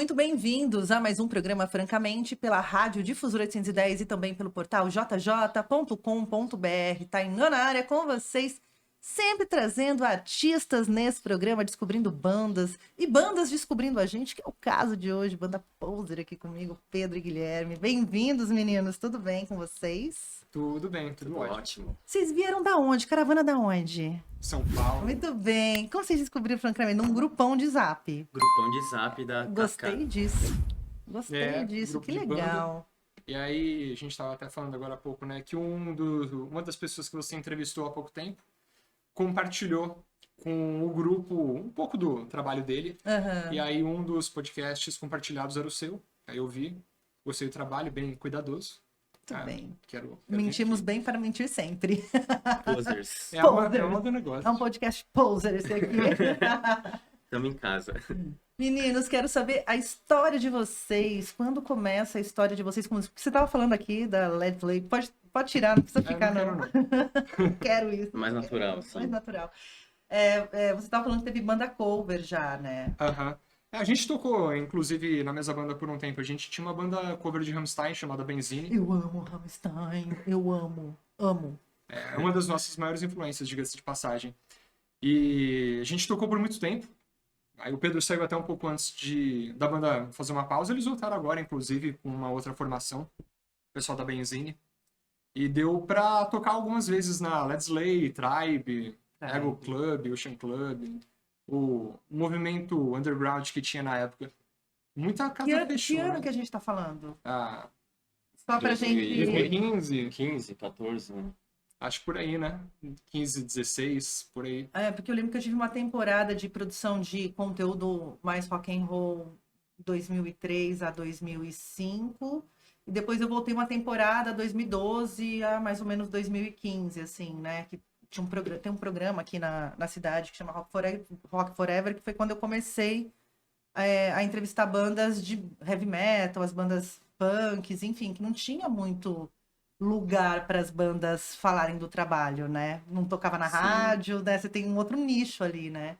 muito bem-vindos a mais um programa Francamente pela Rádio Difusora 810 e também pelo portal jj.com.br. Tainá na área com vocês, sempre trazendo artistas nesse programa, descobrindo bandas e bandas descobrindo a gente, que é o caso de hoje, banda Poser aqui comigo, Pedro e Guilherme. Bem-vindos, meninos, tudo bem com vocês? Tudo bem, tudo ótimo. Vocês vieram da onde? Caravana da onde? São Paulo. Muito bem. Como vocês descobriram Francamente? Num grupão de zap. Grupão de zap da Gostei Kaká. disso. Gostei disso, grupo que de legal. banda. E aí, a gente estava até falando agora há pouco, né, que uma das pessoas que você entrevistou há pouco tempo compartilhou com o grupo um pouco do trabalho dele. Aham. E aí, um dos podcasts compartilhados era o seu. Aí eu vi, gostei do trabalho, bem cuidadoso. Muito bem. Quero Mentimos bem para mentir sempre. Posers. É uma do negócio. É um podcast poser esse aqui. Estamos em casa. Meninos, quero saber a história de vocês. Quando começa a história de vocês? Como você estava falando aqui da Led Play. Pode tirar, não precisa ficar, não. Quero isso. Mais natural, sim. Mais natural. Você estava falando que teve banda cover já, né? Aham. A gente tocou, inclusive, na Mesa Banda por um tempo. A gente tinha uma banda cover de Rammstein chamada Benzine. Eu amo Rammstein. Eu amo. É uma das nossas maiores influências, diga-se de passagem. E a gente tocou por muito tempo. Aí o Pedro saiu até um pouco antes da banda fazer uma pausa. Eles voltaram agora, inclusive, com uma outra formação. O pessoal da Benzine. E deu pra tocar algumas vezes na Let's Lay, Tribe, Ego Club, Ocean Club. O movimento underground que tinha na época. Muita casa fechou. Que ano né? que a gente tá falando? Ah, Só pra gente... 2015, 15, 14, né? acho por aí, né? 15, 16, por aí. Porque eu lembro que eu tive uma temporada de produção de conteúdo mais rock and roll 2003 a 2005. E depois eu voltei uma temporada 2012 a mais ou menos 2015, assim, né? Que tem um programa aqui na cidade que chama Rock Forever, que foi quando eu comecei a entrevistar bandas de heavy metal, as bandas punks, enfim, que não tinha muito lugar para as bandas falarem do trabalho, né? Não tocava na rádio, né? Você tem um outro nicho ali, né?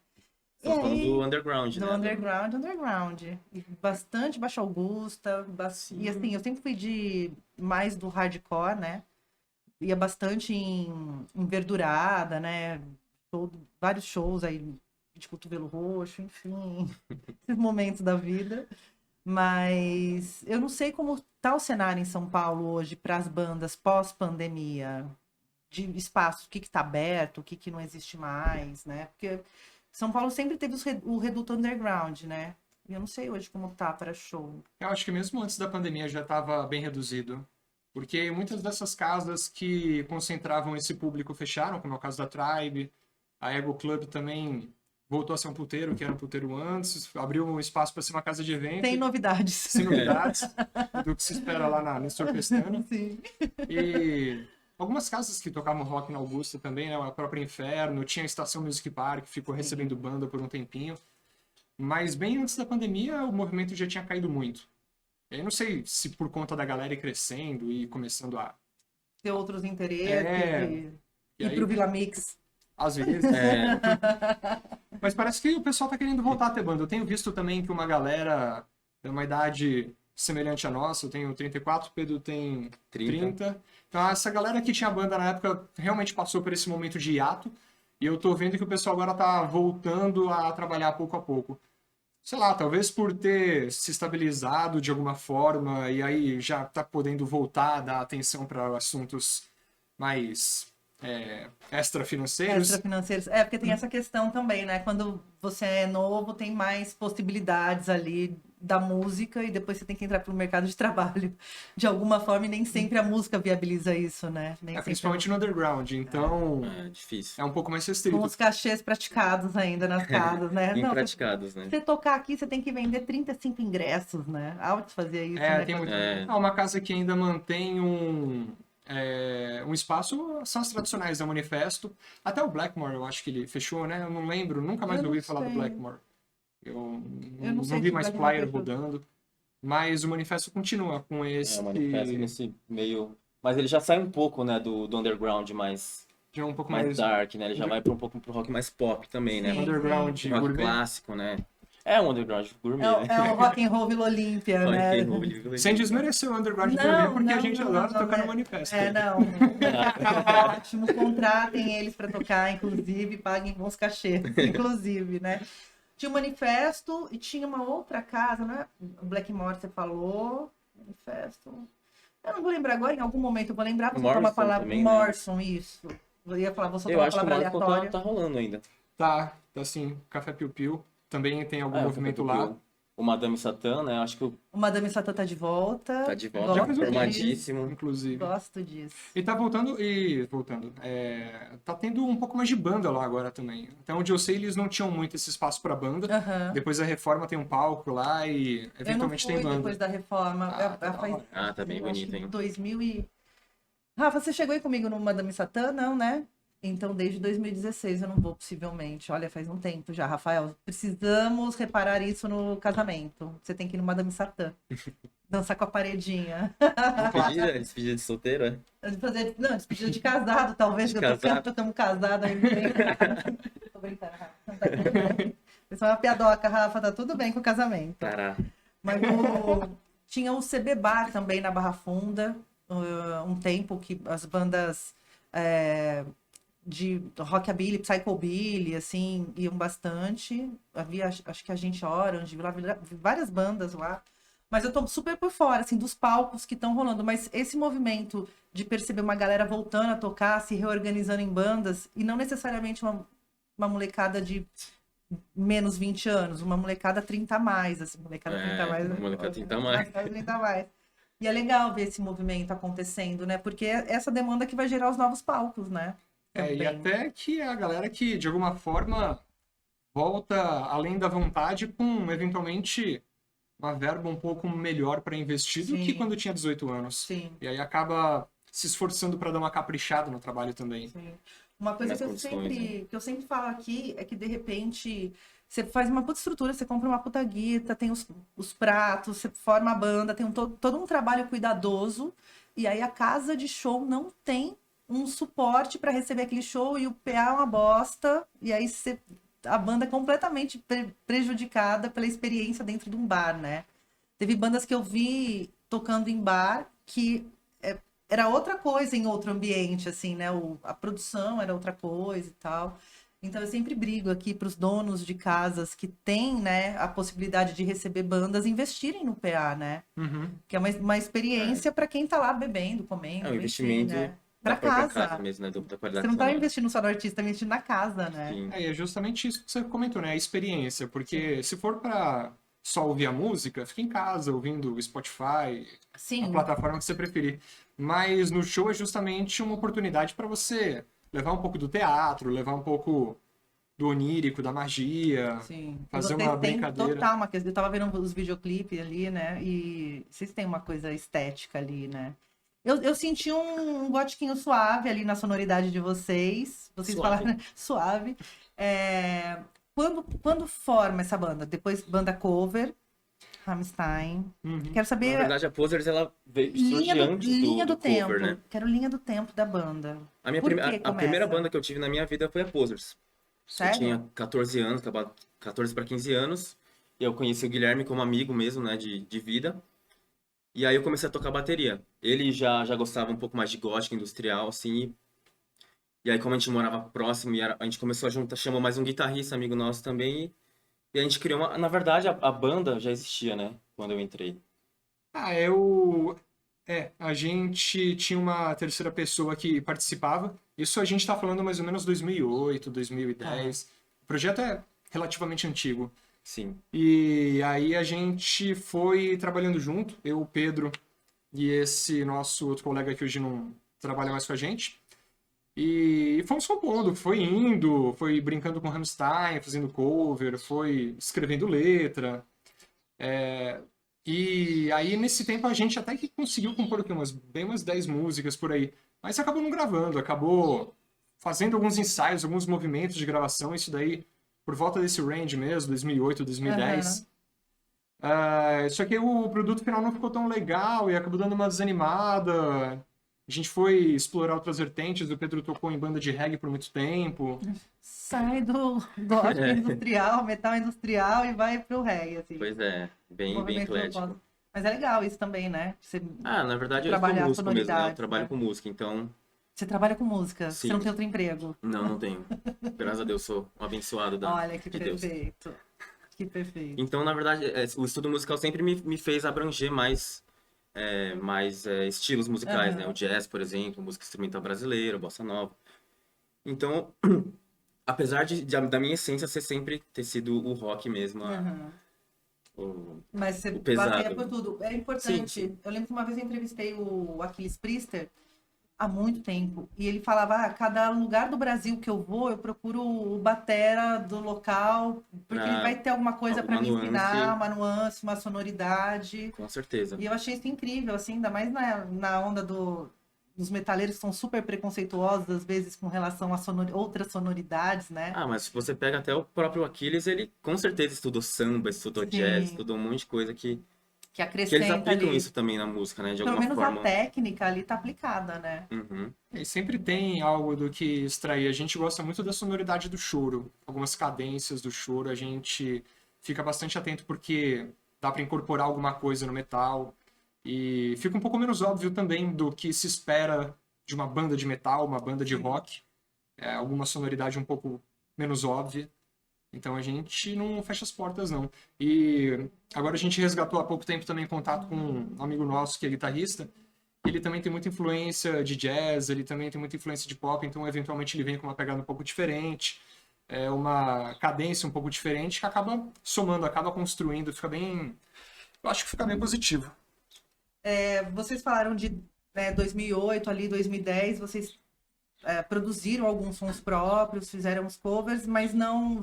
Estamos falando do underground, Do né? underground. E bastante Baixa Augusta. E assim, eu sempre fui mais do hardcore, né? Ia bastante em Verdurada, né? Vários shows aí de Cotovelo Roxo, enfim. Esses momentos da vida. Mas eu não sei como tá o cenário em São Paulo hoje para as bandas pós-pandemia. De espaço, o que está aberto, o que não existe mais, né? Porque São Paulo sempre teve o reduto underground, né? E eu não sei hoje como tá para show. Eu acho que mesmo antes da pandemia já estava bem reduzido. Porque muitas dessas casas que concentravam esse público fecharam, como é o caso da Tribe. A Ego Club também voltou a ser um puteiro, que era um puteiro antes. Abriu um espaço para ser uma casa de evento. Sem novidades. Sem novidades. Do que se espera lá na Nestor Pestana. Sim. E algumas casas que tocavam rock na Augusta também, né? A própria Inferno. Tinha a Estação Music Park, que ficou recebendo banda por um tempinho. Mas bem antes da pandemia, o movimento já tinha caído muito. Eu não sei se por conta da galera ir crescendo e começando a... Ter outros interesses. E ir aí, pro Vila Mix. Às vezes. Mas parece que o pessoal tá querendo voltar a ter banda. Eu tenho visto também que uma galera de uma idade semelhante à nossa, eu tenho 34, o Pedro tem 30. Então essa galera que tinha banda na época realmente passou por esse momento de hiato. E eu tô vendo que o pessoal agora tá voltando a trabalhar pouco a pouco. Sei lá, talvez por ter se estabilizado de alguma forma e aí já tá podendo voltar a dar atenção para assuntos mais extrafinanceiros. Extrafinanceiros. Porque tem essa questão também, né? Quando você é novo, tem mais possibilidades ali da música e depois você tem que entrar pro mercado de trabalho de alguma forma e nem sempre a música viabiliza isso, né? Principalmente no underground, então É difícil. é um pouco mais restrito. Com os cachês praticados ainda nas casas, né? Impraticados, né? Você tocar aqui, você tem que vender 35 ingressos, né? A Altos fazia isso, né? Tem muito. Uma casa que ainda mantém um espaço, são as tradicionais da Manifesto. Até o Blackmore, eu acho que ele fechou, né? Eu não lembro, nunca mais ouvi falar do Blackmore. Eu não vi mais flyer rodando. Mas o Manifesto continua com esse... O Manifesto nesse meio... Mas ele já sai um pouco, né, do underground mais... Já um pouco mais dark, né? Ele já vai um pouco pro rock mais pop também, né? Underground, rock clássico, né? É um underground gourmet, né? É o Rock and Roll Vila Olímpia, Rock né? and roll, livre. Sem desmerecer o Underground gourmet, porque a gente adora tocar no manifesto. Não. Ótimo, contratem eles para tocar, inclusive, paguem bons cachês, inclusive, né? Tinha o Manifesto e tinha uma outra casa, né? O Blackmore, você falou. Manifesto. Eu não vou lembrar agora, em algum momento eu vou lembrar, vou soltar uma Morrison palavra. também, né? Morrison, isso. Eu ia falar, vou soltar Eu uma acho que o palavra Morrison aleatória. tá rolando ainda. Tá assim, Café Piu Piu. Também tem algum É, movimento o lá. O Madame Satã, né? Acho que O Madame Satã tá de volta. tá de volta, Já Gosto faz um tempo, formadíssimo. inclusive. Gosto disso. E tá voltando. Tá tendo um pouco mais de banda lá agora também. Até onde eu sei, eles não tinham muito esse espaço pra banda. Aham. Depois da reforma tem um palco lá e Eu não eventualmente tem fui banda. depois da reforma. Ah, tá da Faz, hora. Ah, tá bem eu bonito, acho que hein? 2000 e... Rafa, você chegou aí comigo no Madame Satã? Não, né? Então, desde 2016 eu não vou, possivelmente. Olha, faz um tempo já, Rafael. Precisamos reparar isso no casamento. Você tem que ir no Madame Satã. Dançar com a paredinha. Despedida de solteiro, é? Não, despedida de casado, talvez. De Eu tô casado. ficando casado ainda. Tô brincando, Rafa. Não, tá tudo bem. Isso é uma piadoca, Rafa. Tá tudo bem com o casamento. Tará. Mas tinha o CB Bar também na Barra Funda, um tempo que as bandas de rockabilly, psychobilly, assim, iam bastante. Havia, acho que a gente Orange, várias bandas lá. Mas eu tô super por fora, assim, dos palcos que estão rolando. Mas esse movimento de perceber uma galera voltando a tocar, se reorganizando em bandas, e não necessariamente uma molecada de menos 20 anos, uma molecada 30 a mais, assim, molecada 30 a mais. Molecada 30 a mais. 30 a mais. E é legal ver esse movimento acontecendo, né? Porque é essa demanda que vai gerar os novos palcos, né? E Também. até que é a galera que, de alguma forma, volta além da vontade com, eventualmente, uma verba um pouco melhor para investir do que Sim. quando tinha 18 anos. Sim. E aí acaba se esforçando para dar uma caprichada no trabalho também. Sim. Uma coisa Nas que condições, que eu sempre falo aqui é que, de repente, você faz uma puta estrutura, você compra uma puta guita, tem os pratos, você forma a banda, tem todo um trabalho cuidadoso, e aí a casa de show não tem um suporte para receber aquele show e o PA é uma bosta, e aí a banda é completamente prejudicada pela experiência dentro de um bar, né? Teve bandas que eu vi tocando em bar que era outra coisa em outro ambiente, assim, né? A produção era outra coisa e tal. Então eu sempre brigo aqui para os donos de casas que têm, né, a possibilidade de receber bandas investirem no PA, né? Uhum. Que é uma experiência para quem tá lá bebendo, comendo, É um enfim, investimento né? da Pra própria casa. casa mesmo, né? Da Você qualidade não tá sonora. investindo só no artista, tá investindo na casa, né? Sim. E é justamente isso que você comentou, né? A experiência. Porque se for para só ouvir a música, fica em casa, ouvindo o Spotify, a Sim. plataforma que você preferir. Mas no show é justamente uma oportunidade para você levar um pouco do teatro, levar um pouco do onírico, da magia, Sim. fazer Vocês uma têm brincadeira. total uma questão. Eu tava vendo os videoclipes ali, né? E vocês têm uma coisa estética ali, né? Eu senti um gotiquinho suave ali na sonoridade de vocês. Vocês Suave. falaram suave. Quando forma essa banda? Depois banda cover, Rammstein. Uhum. Quero Na saber verdade, a Posers, ela surge antes linha do cover, tempo. né? Quero linha do tempo da banda. A minha Por que a começa? primeira banda que eu tive na minha vida foi a Posers. Eu Sério? tinha 14 anos, 14 para 15 anos. E eu conheci o Guilherme como amigo mesmo, né, de vida. E aí eu comecei a tocar bateria. Ele já gostava um pouco mais de gótico industrial, assim. E aí, como a gente morava próximo, a gente começou a juntar, chamou mais um guitarrista, amigo nosso também. E a gente criou uma... Na verdade, a banda já existia, né, quando eu entrei. A gente tinha uma terceira pessoa que participava. Isso a gente tá falando mais ou menos 2008, 2010. O projeto é relativamente antigo. Sim. E aí a gente foi trabalhando junto, eu, o Pedro e esse nosso outro colega que hoje não trabalha mais com a gente. E fomos compondo, foi indo, foi brincando com Rammstein, fazendo cover, foi escrevendo letra. E aí nesse tempo a gente até que conseguiu compor aqui bem umas 10 músicas por aí. Mas acabou não gravando, acabou fazendo alguns ensaios, alguns movimentos de gravação, isso daí por volta desse range mesmo, 2008, 2010. Só que o produto final não ficou tão legal e acabou dando uma desanimada. A gente foi explorar outras vertentes, o Pedro tocou em banda de reggae por muito tempo. Sai do gospel industrial, metal industrial e vai pro reggae, assim. Pois é, bem Movimento eclético. oposto. Mas é legal isso também, né? Você Na verdade eu trabalhar sou músico mesmo, né? Eu sonoridades, trabalho né? com música, então Você trabalha com música, você Sim. não tem outro emprego. não tenho. Graças a Deus sou um abençoado Olha que de Deus. perfeito. Que perfeito. Então, na verdade, o estudo musical sempre me fez abranger mais, estilos musicais, né? Aham. O jazz, por exemplo, música instrumental brasileira, bossa nova. Então, apesar da minha essência ser sempre ter sido o rock mesmo, Aham. o, Mas você o pesado. baseia por tudo. É importante. Sim. Eu lembro que uma vez eu entrevistei o Aquiles Priester há muito tempo. E ele falava, cada lugar do Brasil que eu vou, eu procuro o batera do local, porque ele Pra vai ter alguma coisa para me alguma ensinar, nuance. uma nuance, uma sonoridade. Com certeza. E eu achei isso incrível, assim, ainda mais na onda dos metaleiros que são super preconceituosos, às vezes, com relação a outras sonoridades, né? Mas se você pega até o próprio Aquiles, ele com certeza estudou samba, estudou jazz, Sim. estudou um monte de coisa que Que eles acrescenta aplicam ali. isso também na música, né? De Pelo alguma menos forma. a técnica ali tá aplicada, né? Uhum. E sempre tem algo do que extrair. A gente gosta muito da sonoridade do choro. Algumas cadências do choro a gente fica bastante atento porque dá para incorporar alguma coisa no metal. E fica um pouco menos óbvio também do que se espera de uma banda de metal, uma banda de rock. Alguma sonoridade um pouco menos óbvia. Então a gente não fecha as portas, não. E agora a gente resgatou há pouco tempo também contato com um amigo nosso que é guitarrista. Ele também tem muita influência de jazz, ele também tem muita influência de pop, então eventualmente ele vem com uma pegada um pouco diferente, uma cadência um pouco diferente, que acaba somando, acaba construindo, fica bem... Eu acho que fica bem positivo. Vocês falaram de 2008, ali 2010, vocês produziram alguns sons próprios, fizeram os covers, mas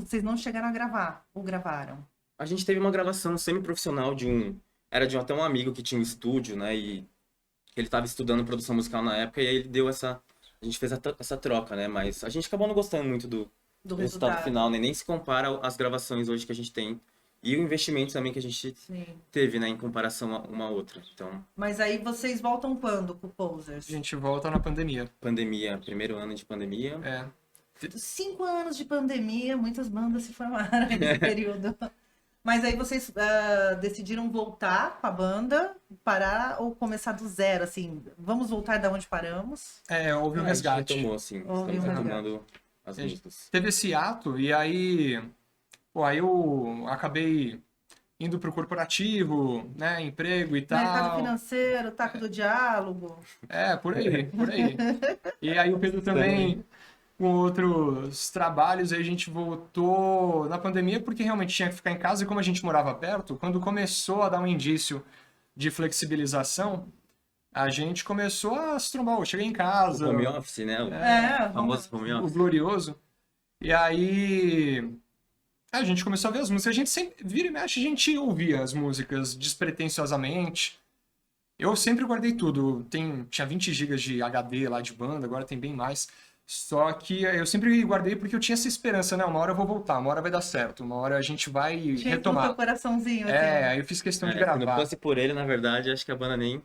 vocês não chegaram a gravar, ou gravaram? A gente teve uma gravação semi-profissional era de até um amigo que tinha um estúdio, né? E ele estava estudando produção musical na época e aí ele deu a gente fez essa troca, né? Mas a gente acabou não gostando muito do Do resultado final, né? Nem se compara às gravações hoje que a gente tem e o investimento também que a gente Sim. teve, né? Em comparação a uma outra. Então, Mas aí vocês voltam quando com o Posers? A gente volta na pandemia. pandemia, primeiro ano de pandemia. 5 anos de pandemia, muitas bandas se formaram nesse período. Mas aí vocês decidiram voltar com a banda, parar ou começar do zero, assim? Vamos voltar da onde paramos? Houve um A gente resgate. retomou, assim. Houve Estamos um resgate. retomando as músicas. Teve esse ato e aí eu acabei indo pro corporativo, né, emprego e Mercado tal. financeiro, taco do diálogo. Por aí, por aí. E aí o Pedro também, com outros trabalhos, aí a gente voltou na pandemia porque realmente tinha que ficar em casa e como a gente morava perto, quando começou a dar um indício de flexibilização, a gente começou a se trombar. Eu cheguei em casa, Home office, né? O famoso home o office. glorioso, e aí a gente começou a ver as músicas. A gente sempre, vira e mexe, a gente ouvia as músicas despretensiosamente. Eu sempre guardei tudo. Tinha 20 GB de HD lá de banda, agora tem bem mais. Só que eu sempre guardei porque eu tinha essa esperança, né? Uma hora eu vou voltar, uma hora vai dar certo, uma hora a gente vai Tinha no teu retomar. coraçãozinho, assim. Aí eu fiz questão de Se não gravar. fosse por ele, na verdade, acho que a banda nem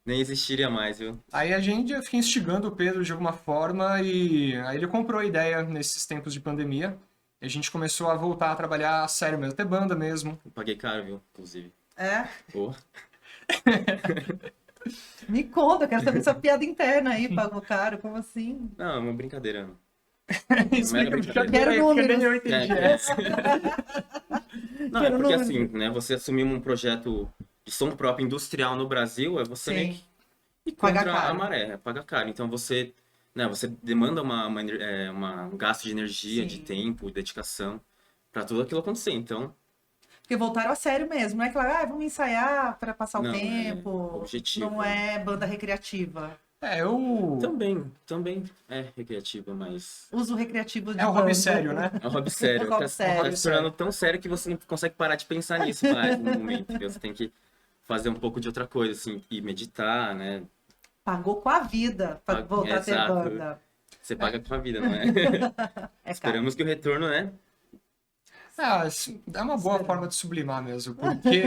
existiria mais, viu? Aí eu fiquei instigando o Pedro de alguma forma e aí ele comprou a ideia nesses tempos de pandemia. E a gente começou a voltar a trabalhar a sério mesmo, até banda mesmo. Eu paguei caro, viu? Inclusive. É? Pô. Me conta, eu quero saber essa piada interna aí, pagou caro, como assim? Não, é uma brincadeira. Explica, brincadeira. Quero porque números. nem eu entendi É. essa. Não, Quero é porque números. assim, né? Você assumir um projeto de som próprio industrial no Brasil, é você meio Sim. que ir Paga contra caro. a maré, paga caro. Então você demanda um gasto de energia, Sim. de tempo, dedicação pra tudo aquilo acontecer. Então, Porque voltaram a sério mesmo, não é aquela, vamos ensaiar para passar Não, o é tempo. objetivo. Não é banda recreativa. também é recreativa, mas Uso recreativo de É um hobby banda. sério, né? é um hobby sério. Hobby Tá sério. se tornando tão sério que você não consegue parar de pensar nisso mais no momento. Entendeu? Você tem que fazer um pouco de outra coisa, assim, e meditar, né? Pagou com a vida para voltar a ter Exato. banda. Você paga com a vida, não é? É caro. Esperamos que o retorno, né? É uma boa forma de sublimar mesmo, porque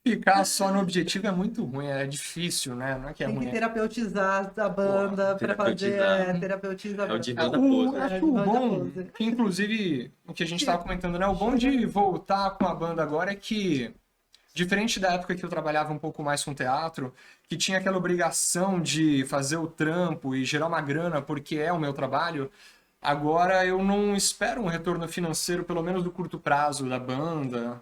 Ficar só no objetivo é muito ruim, é difícil, né? Não é que é Tem ruim. que terapeutizar a banda para fazer terapeutizar. terapeutismo da É o banda. divã da pose. Acho É, que o divã da bom, pose. que inclusive o que a gente estava comentando, né? O bom de voltar com a banda agora é que, diferente da época que eu trabalhava um pouco mais com teatro, que tinha aquela obrigação de fazer o trampo e gerar uma grana porque é o meu trabalho, agora eu não espero um retorno financeiro, pelo menos do curto prazo, da banda.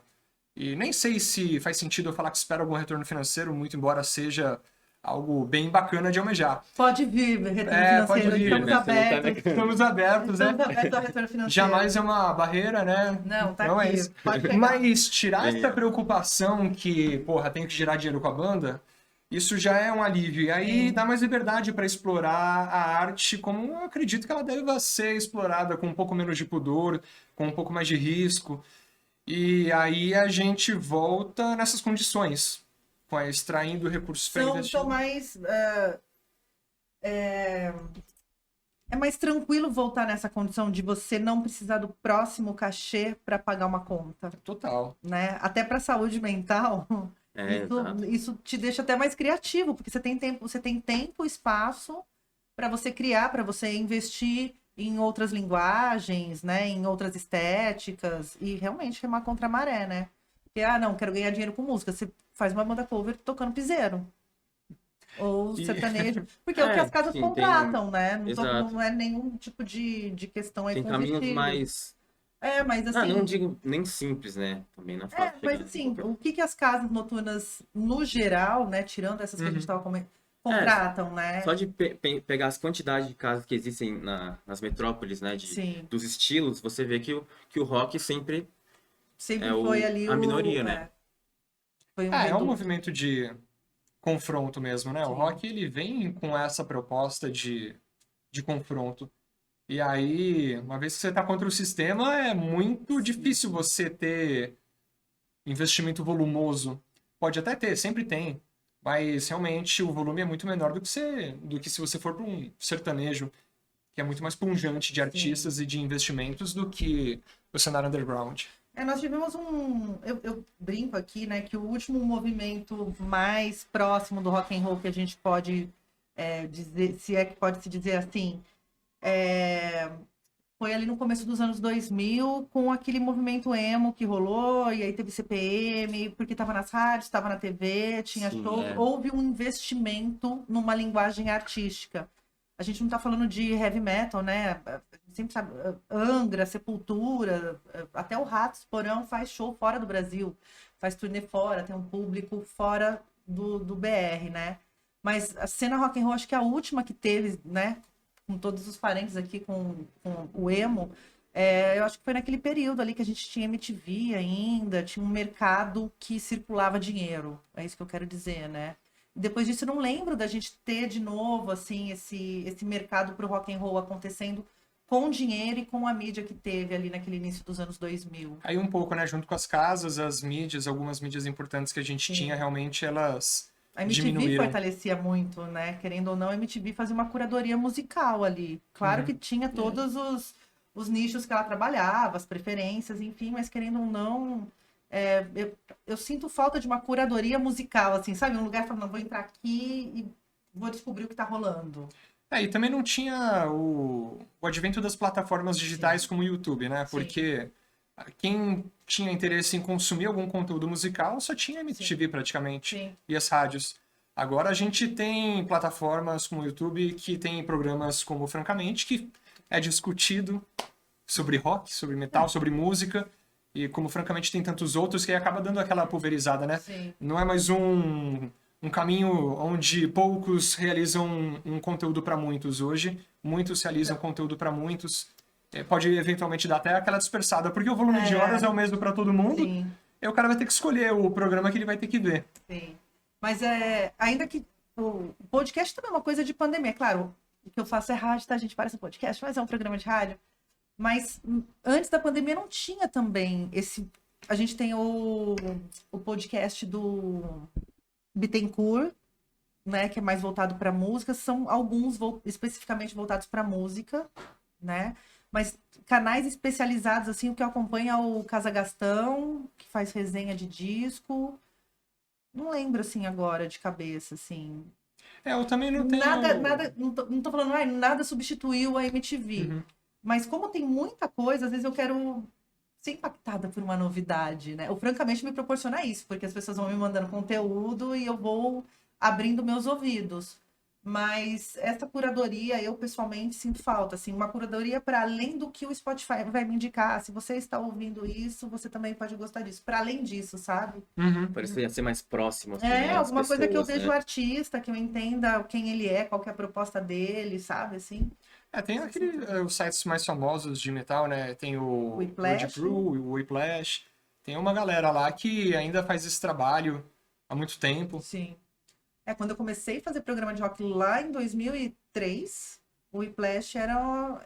E nem sei se faz sentido eu falar que espero algum retorno financeiro, muito embora seja algo bem bacana de almejar. Pode vir, retorno Pode financeiro, vir, estamos né? Você não tá abertos. Estamos abertos, né? Estamos abertos ao retorno financeiro. Jamais é uma barreira, né? Não, tá Não é aqui. isso. Pode pegar. Mas tirar Bem, essa preocupação que, porra, tem que gerar dinheiro com a banda, isso já é um alívio. E aí dá mais liberdade para explorar a arte como eu acredito que ela deva ser explorada, com um pouco menos de pudor, com um pouco mais de risco. E aí a gente volta nessas condições, extraindo recursos para investir. São mais. É mais tranquilo voltar nessa condição de você não precisar do próximo cachê para pagar uma conta, Total. né? Até para saúde mental, Exato. isso te deixa até mais criativo, porque você tem tempo, espaço para você criar, para você investir em outras linguagens, né? Em outras estéticas e realmente remar contra a maré, né? Porque, não, quero ganhar dinheiro com música. Você faz uma banda cover tocando piseiro. Ou sertanejo. Porque é o que as casas sim, contratam, né? Exato. Não é nenhum tipo de questão aí Tem com caminhos vestido. mais. Mas assim. Não digo nem simples, né? Também não é fácil Mas chegar. assim, o que as casas noturnas, no geral, né? Tirando essas que a gente estava comentando, contratam, né? Só de pegar as quantidades de casas que existem nas metrópoles, né? Sim. Dos estilos, você vê que o rock sempre Sempre é foi ali a minoria, né? Foi um É um reduto. movimento de confronto mesmo, né? O Sim. rock, ele vem com essa proposta de confronto. E aí, uma vez que você está contra o sistema, é muito difícil você ter investimento volumoso. Pode até ter, sempre tem. Mas realmente o volume é muito menor do que se você for para um sertanejo, que é muito mais pungente de artistas e de investimentos do que o cenário underground. Nós tivemos eu brinco aqui, né, que o último movimento mais próximo do rock and roll que a gente pode dizer, se é que pode se dizer assim, foi ali no começo dos anos 2000, com aquele movimento emo que rolou, e aí teve CPM, porque estava nas rádios, estava na TV, tinha Sim, show, houve um investimento numa linguagem artística. A gente não está falando de heavy metal, né? Sempre sabe, Angra, Sepultura, até o Ratos, Porão faz show fora do Brasil, faz turnê fora, tem um público fora do BR, né? Mas a cena rock and roll, acho que é a última que teve, né? Com todos os parentes aqui, com o emo, eu acho que foi naquele período ali que a gente tinha MTV ainda, tinha um mercado que circulava dinheiro, é isso que eu quero dizer, né? Depois disso, eu não lembro da gente ter de novo, assim, esse mercado pro rock and roll acontecendo com dinheiro e com a mídia que teve ali naquele início dos anos 2000. Aí um pouco, né, junto com as casas, as mídias, algumas mídias importantes que a gente tinha, realmente elas A MTV diminuíram. fortalecia muito, né? Querendo ou não, a MTV fazia uma curadoria musical ali. Claro que tinha todos os nichos que ela trabalhava, as preferências, enfim, mas querendo ou não, eu sinto falta de uma curadoria musical, assim, sabe? Um lugar falando, não, vou entrar aqui e vou descobrir o que tá rolando. E também não tinha o advento das plataformas digitais como o YouTube, né? Sim. Porque quem tinha interesse em consumir algum conteúdo musical só tinha MTV praticamente. Sim. E as rádios. Agora a gente tem plataformas como o YouTube que tem programas como Francamente, que é discutido sobre rock, sobre metal, sobre música. E como Francamente tem tantos outros que acaba dando aquela pulverizada, né? Sim. Não é mais um caminho onde poucos realizam um conteúdo para muitos hoje. Muitos realizam conteúdo para muitos. Pode eventualmente dar até aquela dispersada, porque o volume de horas é o mesmo para todo mundo. Sim. E o cara vai ter que escolher o programa que ele vai ter que ver. Sim. Mas ainda que o podcast também é uma coisa de pandemia. Claro, o que eu faço é rádio, tá? A gente parece um podcast, mas é um programa de rádio. Mas antes da pandemia não tinha também esse... A gente tem o podcast do Bittencourt, né? Que é mais voltado para música. São alguns especificamente voltados para música, né? Mas canais especializados, assim, o que eu acompanho é o Casa Gastão, que faz resenha de disco. Não lembro, assim, agora de cabeça, assim. Eu também não tenho... Nada, não tô falando, nada substituiu a MTV. Uhum. Mas como tem muita coisa, às vezes eu quero ser impactada por uma novidade, né? Ou francamente me proporciona isso, porque as pessoas vão me mandando conteúdo e eu vou abrindo meus ouvidos. Mas essa curadoria, eu pessoalmente sinto falta, assim, uma curadoria para além do que o Spotify vai me indicar. Se você está ouvindo isso, você também pode gostar disso. Para além disso, sabe? Uhum. Parecia ser mais próximo, assim, né, das Alguma coisa que eu pessoas, veja né? o artista, que eu entenda quem ele é, qual que é a proposta dele, sabe, assim. Tem os sites mais famosos de metal, né? Tem o Whiplash. Road Crew, o Whiplash. Tem uma galera lá que ainda faz esse trabalho há muito tempo. Sim. Quando eu comecei a fazer programa de rock lá em 2003, o Whiplash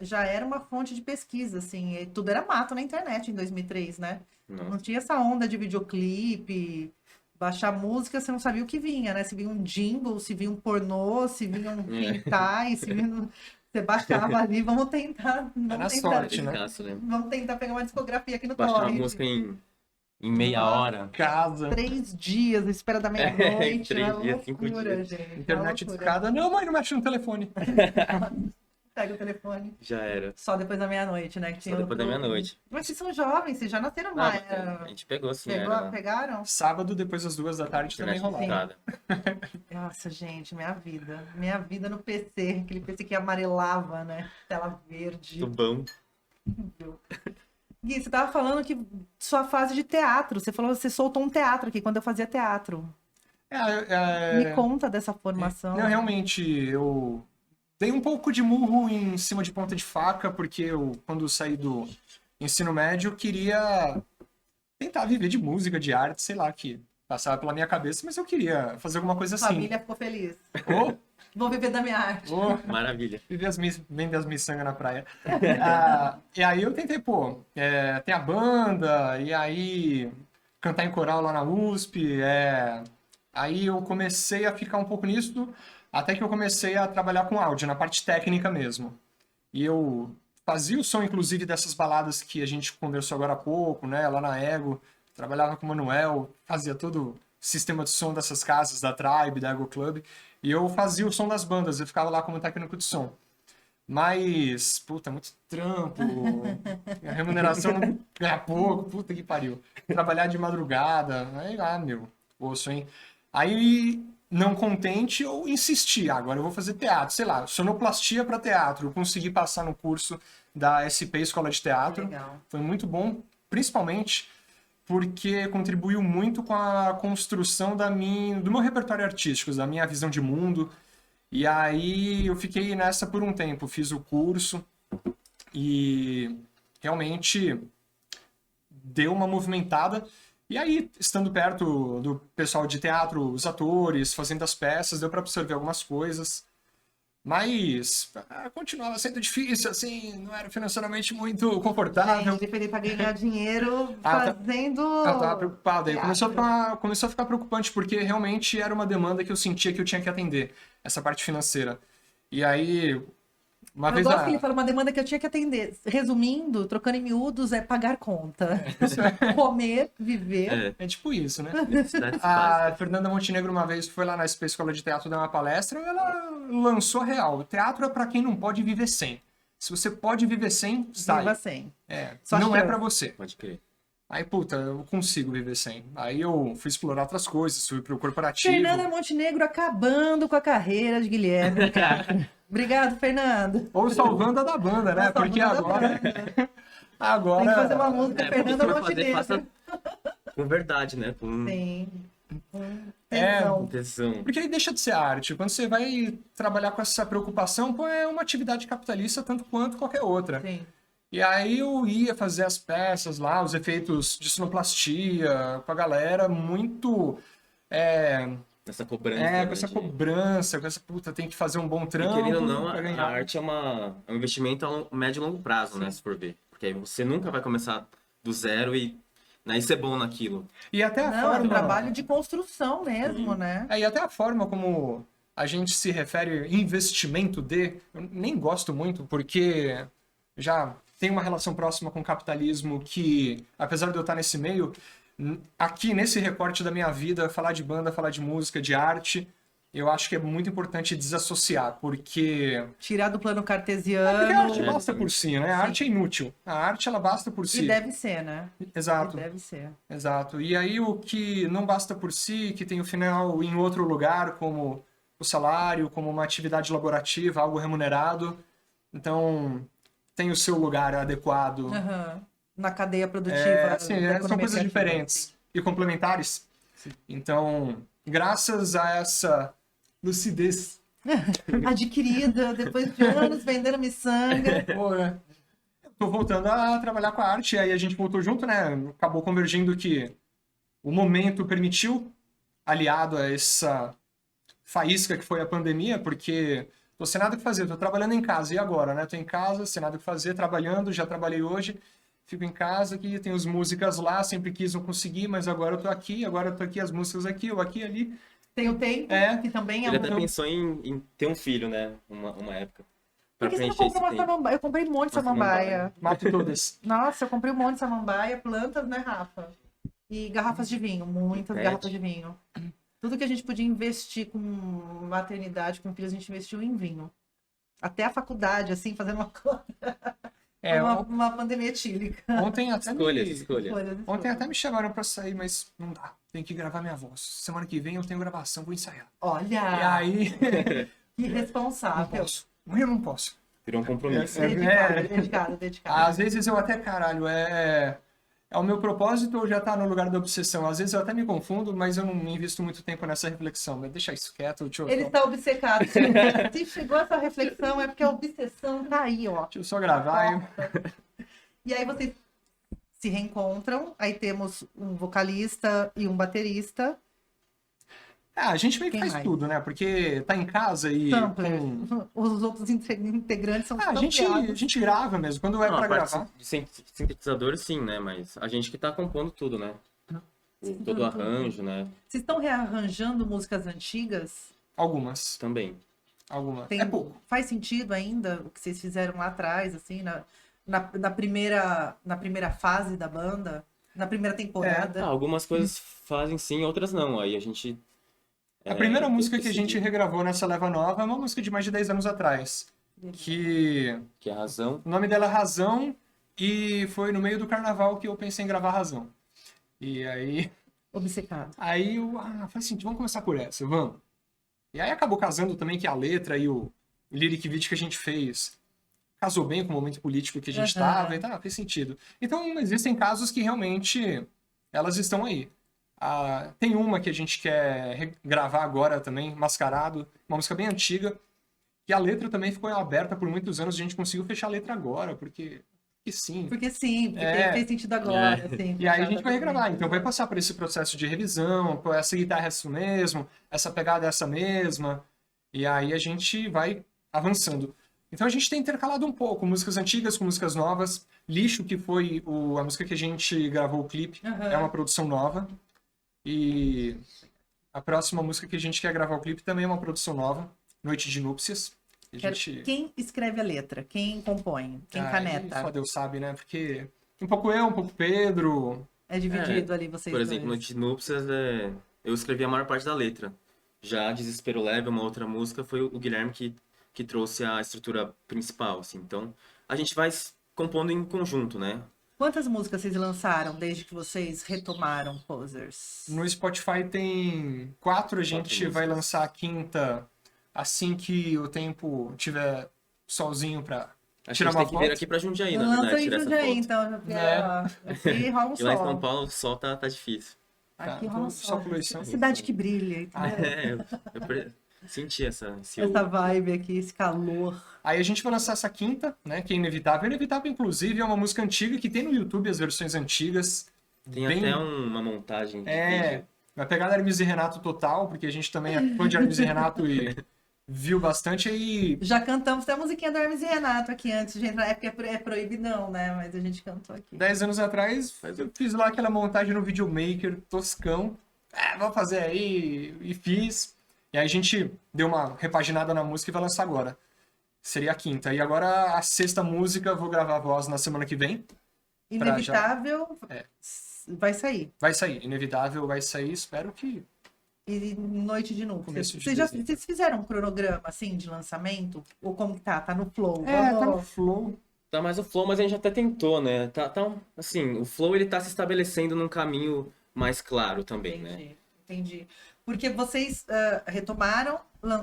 já era uma fonte de pesquisa, assim, e tudo era mato na internet em 2003, né? Não Nossa. tinha essa onda de videoclipe, baixar música, você não sabia o que vinha, né? Se vinha um jingle, se vinha um pornô, se vinha um hentai, se vinha... Você baixava ali, vamos tentar... na sorte, né? Escasso, né? Vamos tentar pegar uma discografia aqui no Baixar uma torrent. música em meia hora. Casa. 3 dias, espera da meia-noite, 3 uma dias, 5 loucura, dias. gente. Internet uma loucura. discada. Não, mãe, não mexe no telefone. Pega o telefone. Já era. Só depois da meia-noite, né? Que Só tinha depois da outro- meia-noite. Mas vocês são jovens, vocês já nasceram Ah, numa mas era. a gente pegou, assim, Pegou, pegaram? Sábado, depois das 2 da tarde, também internet rolava. discada. Nossa, gente, minha vida. Minha vida no PC. Aquele PC que amarelava, né? Tela verde. Tubão. Gui, você tava falando que sua fase de teatro. Você falou que você soltou um teatro aqui quando eu fazia teatro. Me conta dessa formação. Não, realmente, eu dei um pouco de murro em cima de ponta de faca, porque eu, quando saí do ensino médio, queria tentar viver de música, de arte, sei lá, que passava pela minha cabeça, mas eu queria fazer alguma coisa A assim. família ficou feliz. Ô, Vou viver da minha arte. ô, Maravilha. vender as miçangas na praia. E aí eu tentei, tem a banda, e aí cantar em coral lá na USP, aí eu comecei a ficar um pouco nisso, até que eu comecei a trabalhar com áudio, na parte técnica mesmo. E eu fazia o som, inclusive, dessas baladas que a gente conversou agora há pouco, né, lá na Ego, trabalhava com o Manuel, fazia todo o sistema de som dessas casas, da Tribe, da Ego Club, e eu fazia o som das bandas, eu ficava lá como técnico de som. Mas, puta, muito trampo, a remuneração não ganha pouco, puta que pariu. Trabalhar de madrugada, aí, meu, osso, hein? Aí, não contente, eu insisti, agora eu vou fazer teatro, sei lá, sonoplastia para teatro, eu consegui passar no curso da SP, Escola de Teatro, Legal. foi muito bom, principalmente porque contribuiu muito com a construção do meu repertório artístico, da minha visão de mundo. E aí eu fiquei nessa por um tempo, fiz o curso e realmente deu uma movimentada. E aí, estando perto do pessoal de teatro, os atores, fazendo as peças, deu para absorver algumas coisas. Mas continuava sendo difícil, assim, não era financeiramente muito confortável. Gente, depender pra ganhar dinheiro Ah, tá. fazendo. Eu tava preocupado. Aí teatro. começou a ficar preocupante, porque realmente era uma demanda que eu sentia que eu tinha que atender, essa parte financeira. E aí, uma Eu vez gosto que ele fala uma demanda que eu tinha que atender. Resumindo, trocando em miúdos, é pagar conta. Comer, viver. É, é tipo isso, né? necessidades A básicas. Fernanda Montenegro uma vez foi lá na SP Escola de Teatro dar uma palestra e ela lançou a real. O teatro é pra quem não pode viver sem. Se você pode viver sem, sai. Viva sem. Só Não é chance. pra você. Pode crer. Aí, puta, eu consigo viver sem. Aí eu fui explorar outras coisas, fui pro corporativo. Fernanda Montenegro acabando com a carreira de Guilherme. Obrigado, Fernando. Ou salvando a da banda, né? Ou Porque salvando a agora... banda. agora... Tem que fazer uma música É, Fernanda quando for fazer, Montenegro. faça com verdade, né? Com Sim. É, tesão. Porque aí deixa de ser arte. Quando você vai trabalhar com essa preocupação, é uma atividade capitalista tanto quanto qualquer outra. Sim. E aí eu ia fazer as peças lá, os efeitos de sonoplastia, com a galera, muito... Essa cobrança. com né, essa de- cobrança, com essa, puta, tem que fazer um bom E trampo querendo ou não, pra a ganhar. arte é um investimento a médio e longo prazo, né? Se for ver. Porque aí você nunca vai começar do zero e ser bom naquilo. E até a Não, é forma... um trabalho de construção mesmo, né? E até a forma como a gente se refere investimento eu nem gosto muito, porque já tem uma relação próxima com o capitalismo que, apesar de eu estar nesse meio, Aqui, nesse recorte da minha vida, falar de banda, falar de música, de arte, eu acho que é muito importante desassociar, porque... Tirar do plano Porque a cartesiano. arte basta por si, né? A arte é inútil. A arte, ela basta por si. E deve ser, né? Exato. E deve ser. Exato. E aí o que não basta por si, que tem o final em outro lugar, como o salário, como uma atividade laborativa, algo remunerado. Então, tem o seu lugar adequado. Aham. Na cadeia produtiva. Assim, da são economia coisas criativa, diferentes e complementares. Então, graças a essa lucidez, Adquirida depois de anos vendendo miçanga. pô, tô voltando a trabalhar com a arte, e aí a gente voltou junto, né? Acabou convergindo que o momento permitiu, aliado a essa faísca que foi a pandemia, porque tô sem nada que fazer, tô trabalhando em casa, e agora, né? Tô em casa, sem nada que fazer, trabalhando, já trabalhei hoje, fico em casa aqui, tenho as músicas lá, sempre quis, não consegui, mas agora eu tô aqui, as músicas aqui, eu aqui, ali. Tem o tempo, É. que também é Ele um. até pensou em ter um filho, né? Uma época. Pra Por que você não preencher esse comprou uma tempo. samambaia? Eu comprei um monte de Uma samambaia. Mato todas. Nossa, eu comprei um monte de samambaia, plantas, né, Rafa? E garrafas de vinho, muitas Pet. garrafas de vinho. Tudo que a gente podia investir com maternidade, com filhos, a gente investiu em vinho. Até a faculdade, assim, fazendo uma coisa. É, Uma pandemia etílica. ontem até Escolhas, me... escolhas. Ontem até me chamaram pra sair, mas não dá. Tem que gravar minha voz. Semana que vem eu tenho gravação, vou ensaiar. E Olha, aí, que não responsável. posso. Amanhã eu não posso. Virou um compromisso. Dedicado. Às vezes eu até, caralho, é o meu propósito ou já tá no lugar da obsessão? Às vezes eu até me confundo, mas eu não invisto muito tempo nessa reflexão. Mas deixa isso quieto, deixa Ele está obcecado. Se chegou essa reflexão, é porque a obsessão tá aí, ó. eu só gravar. E aí vocês se reencontram, aí temos um vocalista e um baterista. A gente meio que Quem faz mais? tudo, né? Porque tá em casa e Sampler. com... Os outros integrantes são a gente grava mesmo. Quando é Não, pra a parte gravar... de sintetizador, sim, né? Mas a gente que tá compondo tudo, né? Todo o arranjo, né? Vocês estão rearranjando músicas antigas? Algumas. Também. Algumas. Tem- É pouco. Faz sentido ainda o que vocês fizeram lá atrás, assim, na primeira fase da banda? Na primeira temporada? Algumas coisas fazem sim, outras não. Aí a gente. A primeira tem música que a gente decidir. regravou nessa leva nova é uma música de mais de 10 anos atrás. Que Que é a razão. o nome dela é Razão e foi no meio do carnaval que eu pensei em gravar Razão. E Obcecado. aí eu falei assim, vamos começar por essa, vamos. E aí acabou casando também que a letra e o lyric video que a gente fez casou bem com o momento político que a gente Aham. estava, e tá, fez sentido. Então existem casos que realmente elas estão aí. Tem uma que a gente quer gravar agora também, Mascarado, uma música bem antiga, que a letra também ficou aberta por muitos anos, a gente conseguiu fechar a letra agora, porque sim. Porque sim, porque É. fez sentido agora. Assim, E aí a gente vai exatamente. regravar, então vai passar por esse processo de revisão, pô, essa guitarra é isso mesmo, essa pegada é essa mesma, e aí a gente vai avançando. Então a gente tem intercalado um pouco, músicas antigas com músicas novas. Lixo, que foi a música que a gente gravou o clipe, Aham. é uma produção nova. E a próxima música que a gente quer gravar o clipe também é uma produção nova, Noite de Núpcias. A gente... Quem escreve a letra? Quem compõe? Quem Aí caneta? só Deus sabe, né? Porque um pouco eu, um pouco Pedro. É dividido ali, vocês Por exemplo, dois. Noite de Núpcias, eu escrevi a maior parte da letra. Já Desespero Leve, uma outra música, foi o Guilherme que trouxe a estrutura principal, assim. Então, a gente vai compondo em conjunto, né? Quantas músicas vocês lançaram desde que vocês retomaram Posers? No Spotify tem 4, a gente músicas. vai lançar a 5ª assim que o tempo tiver solzinho pra A tirar gente tem uma que vir foto. aqui pra Jundiaí, na Lança verdade, em tirar essa Jundiaí, foto. então. Porque, É. ó, aqui rola um E lá em São sol. Paulo o sol tá difícil. Aqui Tá, rola um só sol. poluição. Cidade que brilha, entendeu? Senti esse Essa vibe aqui, esse calor. Aí a gente vai lançar essa 5ª, né, que é Inevitável. Inevitável, inclusive, é uma música antiga que tem no YouTube as versões antigas. Tem bem- até uma montagem de É, vídeo. vai pegar Hermes e Renato total, porque a gente também é fã de Hermes e Renato e viu bastante aí. Já cantamos até a musiquinha do Hermes e Renato aqui antes de entrar. É porque é proibidão, né? Mas a gente cantou aqui. 10 anos atrás, eu fiz lá aquela montagem no Videomaker, toscão. Vou fazer aí, e fiz. E aí a gente deu uma repaginada na música e vai lançar agora. Seria a 5ª. E agora a 6ª música, eu vou gravar a voz na semana que vem. Inevitável. É. vai sair. Vai sair, inevitável vai sair, espero que... E Noite de Núpcias. Começo de Vocês dezembro. vocês fizeram um cronograma, assim, de lançamento? Ou como que tá? Tá no flow? tá no Vamos... flow. Tá mais o flow, mas a gente até tentou, né? Assim, o flow ele tá se estabelecendo num caminho mais claro também, né? Entendi. Porque vocês retomaram,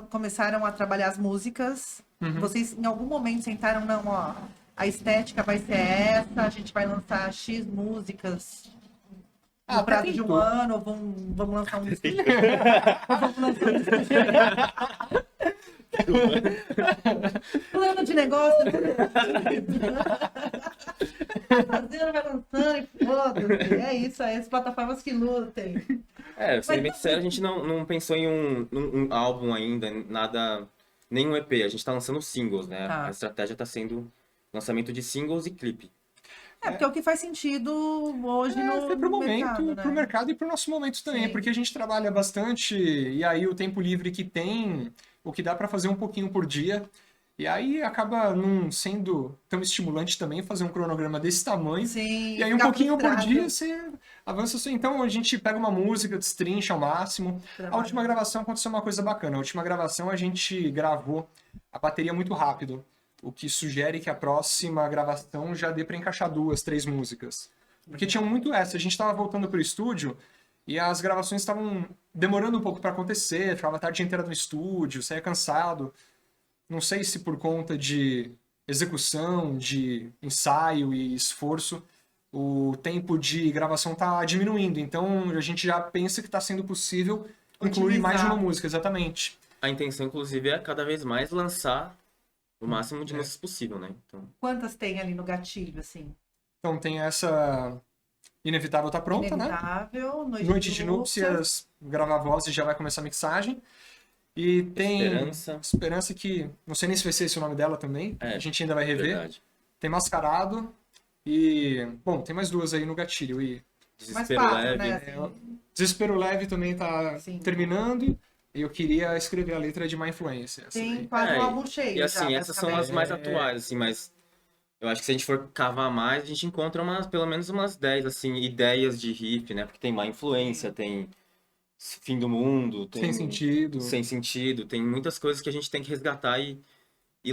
começaram a trabalhar as músicas. Uhum. Vocês em algum momento sentaram, não, ó, a estética vai ser essa, a gente vai lançar X músicas no Até prazo de um tentou. ano, ou vamos lançar um disco. Vamos lançar um disco plano de negócio. Fazendo, vai lançando e foda-se. É isso aí, as plataformas que lutem. Sendo bem sincero, a gente não pensou em um álbum ainda, nada, nenhum EP. A gente tá lançando singles, né? Tá. A estratégia tá sendo lançamento de singles e clipe. Porque é o que faz sentido hoje no Pro momento, mercado, né? pro mercado e pro nosso momento também, Sim. porque a gente trabalha bastante e aí o tempo livre que tem, o que dá pra fazer um pouquinho por dia, e aí acaba não sendo tão estimulante também fazer um cronograma desse tamanho. Sim, E aí um ficar pouquinho por frustrado. dia você avança assim. Então a gente pega uma música, destrincha ao máximo. A última gravação aconteceu uma coisa bacana. A última gravação a gente gravou a bateria muito rápido, o que sugere que a próxima gravação já dê pra encaixar 2, 3 músicas. Porque tinha muito essa. A gente tava voltando pro estúdio e as gravações estavam demorando um pouco pra acontecer. Ficava a tarde inteira no estúdio, saía cansado. Não sei se por conta de execução, de ensaio e esforço, o tempo de gravação tá diminuindo. Então a gente já pensa que tá sendo possível incluir mais de uma música, exatamente. A intenção, inclusive, é cada vez mais lançar o máximo de músicas possível, né? Então, Quantas tem ali no gatilho, assim? Então tem essa Inevitável tá pronta, né? Inevitável, Noite de Núpcias, gravar a voz e já vai começar a mixagem. E tem Esperança que, não sei nem se vai ser esse o nome dela também, a gente ainda vai rever. Verdade. Tem Mascarado e, bom, tem mais duas aí no gatilho. E Desespero fácil, Leve. né? Assim. Desespero Leve também tá Sim. terminando. E eu queria escrever a letra de Má Influência. essa Tem daí. quase um álbum cheio. E assim, já, essas são as mais atuais, assim, mas eu acho que se a gente for cavar mais, a gente encontra pelo menos umas 10, assim, ideias de riff, né? Porque tem Má Influência, tem Fim do Mundo, tem Sem Sentido. Sem Sentido, tem muitas coisas que a gente tem que resgatar e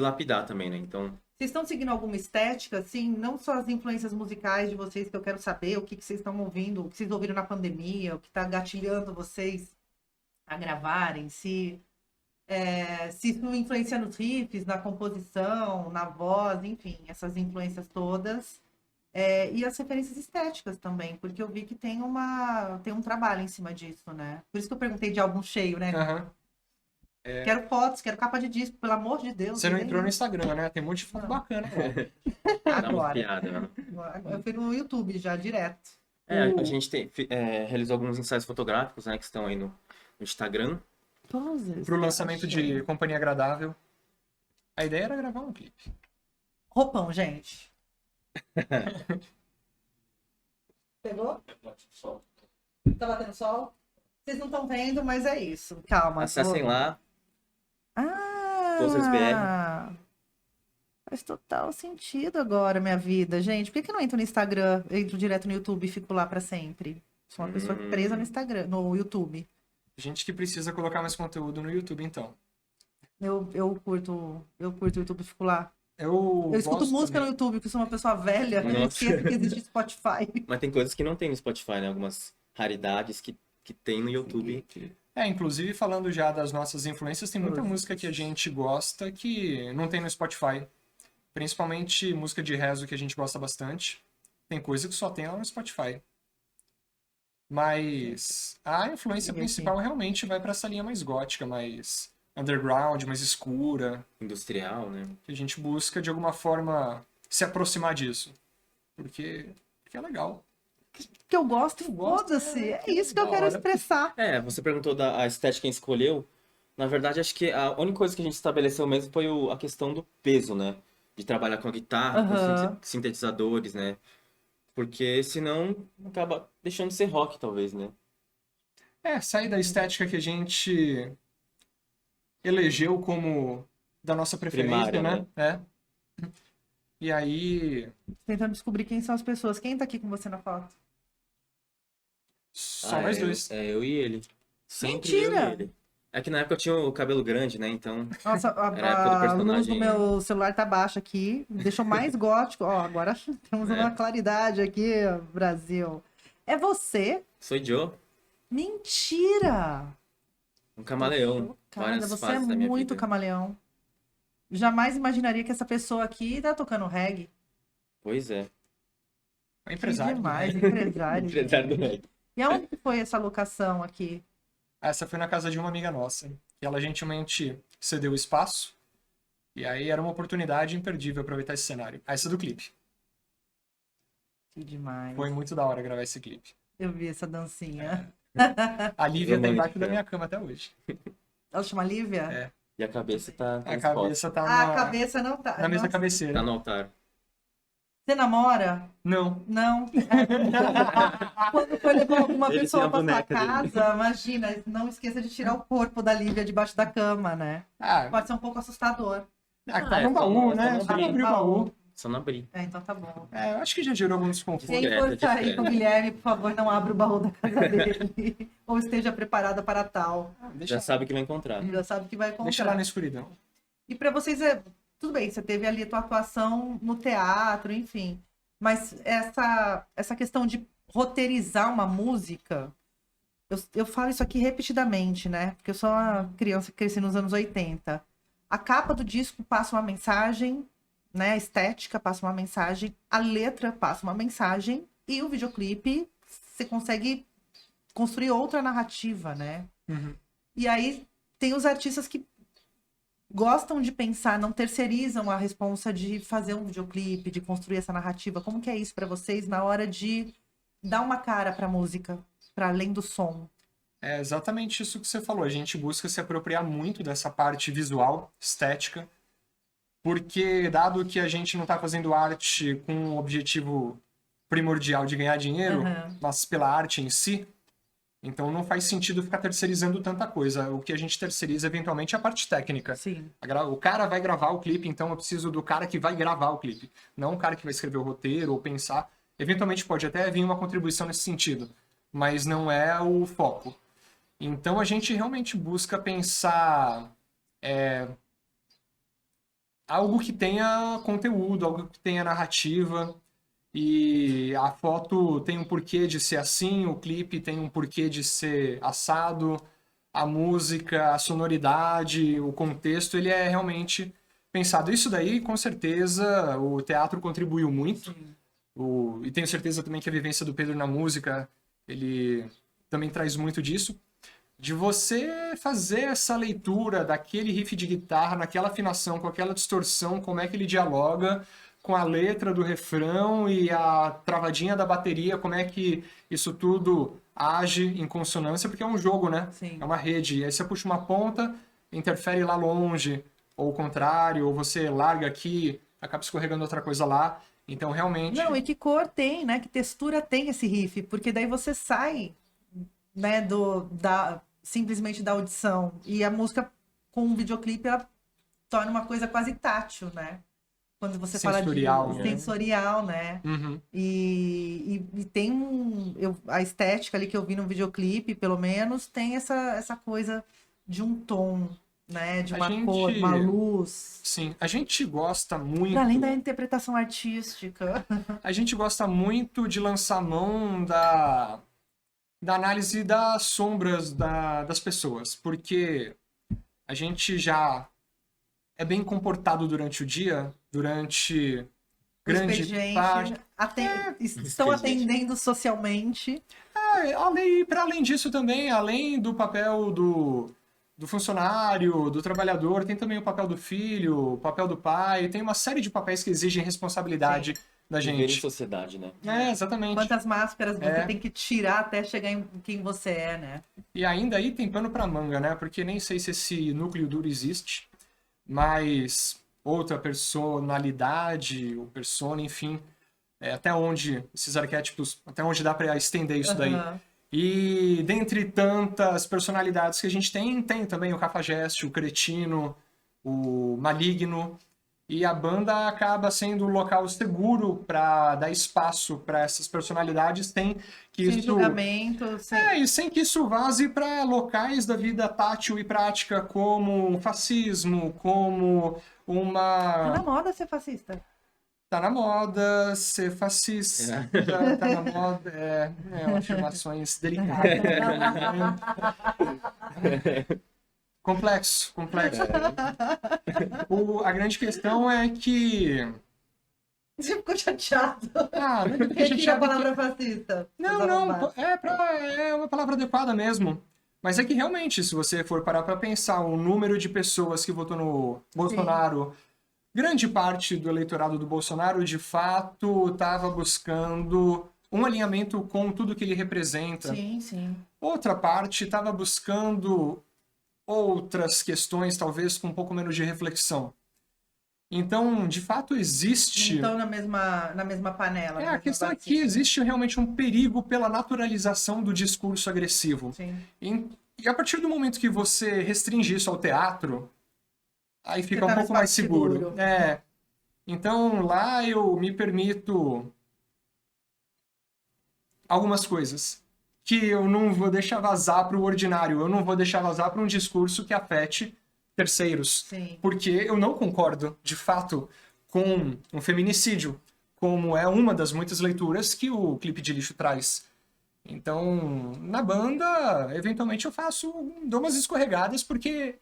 lapidar também, né? Então, Vocês estão seguindo alguma estética, assim? Não só as influências musicais de vocês, que eu quero saber, o que vocês estão ouvindo, o que vocês ouviram na pandemia, o que está gatilhando vocês a gravarem, se isso influencia nos riffs, na composição, na voz, enfim, essas influências todas. E as referências estéticas também, porque eu vi que tem um trabalho em cima disso, né? Por isso que eu perguntei de álbum cheio, né? Aham. Quero fotos, quero capa de disco, pelo amor de Deus. Você não nem- entrou no Instagram, né? Tem um monte de foto bacana. Né? dá uma Agora. piada, né? Eu fui no YouTube já, direto. A gente realizou alguns ensaios fotográficos, né, que estão aí no Instagram. Pro lançamento de Companhia Agradável. A ideia era gravar um clipe. Roupão, gente. Pegou? Tá batendo sol? Vocês não estão vendo, mas é isso. Calma. Acessem lá. Posers BR. Faz total sentido agora, minha vida. Gente, por que eu não entro no Instagram? Eu entro direto no YouTube e fico lá pra sempre. Sou uma pessoa presa no Instagram, no YouTube. Gente que precisa colocar mais conteúdo no YouTube, então. Eu curto o YouTube e fico lá. Eu escuto gosto música também. no YouTube, porque sou uma pessoa velha. Eu Nossa. esqueço que existe Spotify. Mas tem coisas que não tem no Spotify, né? Algumas raridades que tem no YouTube. Inclusive falando já das nossas influências, tem muita música que a gente gosta que não tem no Spotify. Principalmente música de rezo que a gente gosta bastante. Tem coisa que só tem lá no Spotify. Mas a influência principal realmente vai pra essa linha mais gótica, mais underground, mais escura. Industrial, né? Que a gente busca de alguma forma se aproximar disso. Porque é legal. Que eu gosto, foda-se. É isso que eu quero expressar. Você perguntou da estética quem escolheu. Na verdade, acho que a única coisa que a gente estabeleceu mesmo foi a questão do peso, né? De trabalhar com a guitarra, com sintetizadores, né? Porque senão acaba deixando de ser rock, talvez, né? Sair da estética que a gente elegeu como da nossa preferência, Primária, né? E aí... Tentando descobrir quem são as pessoas. Quem tá aqui com você na foto? Só nós dois. Eu e ele. Sempre Mentira! eu e ele. É que na época eu tinha o cabelo grande, né? Então. Nossa, Era a época do a luz do personagem. meu celular tá baixa aqui. Deixou mais gótico. Ó, agora temos uma claridade aqui, Brasil. É você? Sou Joe, Mentira! um camaleão. Cara, Várias você é fases da minha muito vida. camaleão. Jamais imaginaria que essa pessoa aqui tá tocando reggae. Pois é. É empresário. Que demais, né? empresário. Empresário do reggae. E aonde que foi essa locação aqui? Essa foi na casa de uma amiga nossa. Que ela gentilmente cedeu o espaço. E aí era uma oportunidade imperdível aproveitar esse cenário. Essa do clipe. Que demais. Foi muito da hora gravar esse clipe. Eu vi essa dancinha. A Lívia tá embaixo Romântica. da minha cama até hoje. Ela chama Lívia? É. E a cabeça tá A exposta. cabeça tá A cabeça não tá. na mesa Nossa, cabeceira. Tá no altar. Você namora? Não. Não. Quando for levar alguma Ele pessoa tem a pra sua boneca dele. casa, imagina, não esqueça de tirar o corpo da Lívia debaixo da cama, né? Ah, Pode ser um pouco assustador. tá no baú, né? só Só não abrir o baú. Só não abrir. É, então tá bom. É, eu acho que já gerou algum desconforto. Quem Discreta, for sair discreta. com o Guilherme, por favor, não abra o baú da casa dele. Ou esteja preparada para tal. Deixa, Já sabe o que vai encontrar. Já sabe que vai deixa lá encontrar. na escuridão. E para vocês, tudo bem, você teve ali a tua atuação no teatro, enfim. Mas essa questão de roteirizar uma música, eu falo isso aqui repetidamente, né? Porque eu sou uma criança que cresci nos anos 80. A capa do disco passa uma mensagem, né? A estética passa uma mensagem, a letra passa uma mensagem, e o videoclipe você consegue construir outra narrativa, né? Uhum. E aí tem os artistas que gostam de pensar, não terceirizam a responsa de fazer um videoclipe, de construir essa narrativa. Como que é isso para vocês na hora de dar uma cara para a música, para além do som? É exatamente isso que você falou. A gente busca se apropriar muito dessa parte visual, estética, porque dado que a gente não está fazendo arte com o objetivo primordial de ganhar dinheiro, Aham. mas pela arte em si, então não faz sentido ficar terceirizando tanta coisa. O que a gente terceiriza eventualmente é a parte técnica. Sim. O cara vai gravar o clipe, então eu preciso do cara que vai gravar o clipe, não o cara que vai escrever o roteiro ou pensar. Eventualmente pode até vir uma contribuição nesse sentido, mas não é o foco. Então a gente realmente busca pensar algo que tenha conteúdo, algo que tenha narrativa. E a foto tem um porquê de ser assim, o clipe tem um porquê de ser assado, a música, a sonoridade, o contexto, ele é realmente pensado. Isso daí, com certeza, o teatro contribuiu muito. E tenho certeza também que a vivência do Pedro na música, ele também traz muito disso. De você fazer essa leitura daquele riff de guitarra, naquela afinação, com aquela distorção, como é que ele dialoga com a letra do refrão e a travadinha da bateria, como é que isso tudo age em consonância, porque é um jogo, né? Sim. É uma rede. E aí você puxa uma ponta, interfere lá longe, ou o contrário, ou você larga aqui, acaba escorregando outra coisa lá. Então, realmente... Não, e que cor tem, né? Que textura tem esse riff? Porque daí você sai, né, simplesmente da audição. E a música com o videoclipe, ela torna uma coisa quase tátil, né? Quando você Sensorial, fala de né? sensorial, né? Uhum. E tem a estética ali que eu vi no videoclipe, pelo menos, tem essa coisa de um tom, né? De A uma gente- cor, uma luz. Sim, a gente gosta muito... Para além da interpretação artística. A gente gosta muito de lançar mão da análise das sombras das pessoas, porque a gente já é bem comportado durante o dia, durante O grande expediente parte. estão expediente. atendendo socialmente. Para além disso também, além do papel do funcionário, do trabalhador, tem também o papel do filho, o papel do pai, tem uma série de papéis que exigem responsabilidade da Viver em gente. sociedade, né? Exatamente. Quantas máscaras você É. tem que tirar até chegar em quem você é, né? E ainda aí tem pano pra manga, né? Porque nem sei se esse núcleo duro existe, mas outra personalidade, ou persona, enfim, até onde esses arquétipos, até onde dá pra estender isso daí. Aham. E dentre tantas personalidades que a gente tem também o cafajeste, o cretino, o maligno. E a banda acaba sendo um local seguro para dar espaço para essas personalidades, sem que Sem isso... julgamento, sem... E sem que isso vaze para locais da vida tátil e prática, como um fascismo, como Tá uma... na moda ser fascista. Tá na moda ser fascista, tá na moda... afirmações delicadas. Complexo. A grande questão é que... Você ficou chateado. Ah, não é porque Retira a chateado palavra fascista. Não, é uma palavra adequada mesmo. Mas é que realmente, se você for parar para pensar o número de pessoas que votou no Bolsonaro, grande parte do eleitorado do Bolsonaro, de fato, estava buscando um alinhamento com tudo que ele representa. Sim. Outra parte estava buscando outras questões, talvez com um pouco menos de reflexão. Então, de fato, existe... Então, na mesma panela. A questão é que existe realmente um perigo pela naturalização do discurso agressivo. Sim. E a partir do momento que você restringe isso ao teatro, aí fica tá um pouco mais seguro. Então, lá eu me permito algumas coisas que eu não vou deixar vazar para o ordinário, eu não vou deixar vazar para um discurso que afete terceiros. Sim. Porque eu não concordo, de fato, com um feminicídio, como é uma das muitas leituras que o Clipe de Lixo traz. Então, na banda, eventualmente eu dou umas escorregadas porque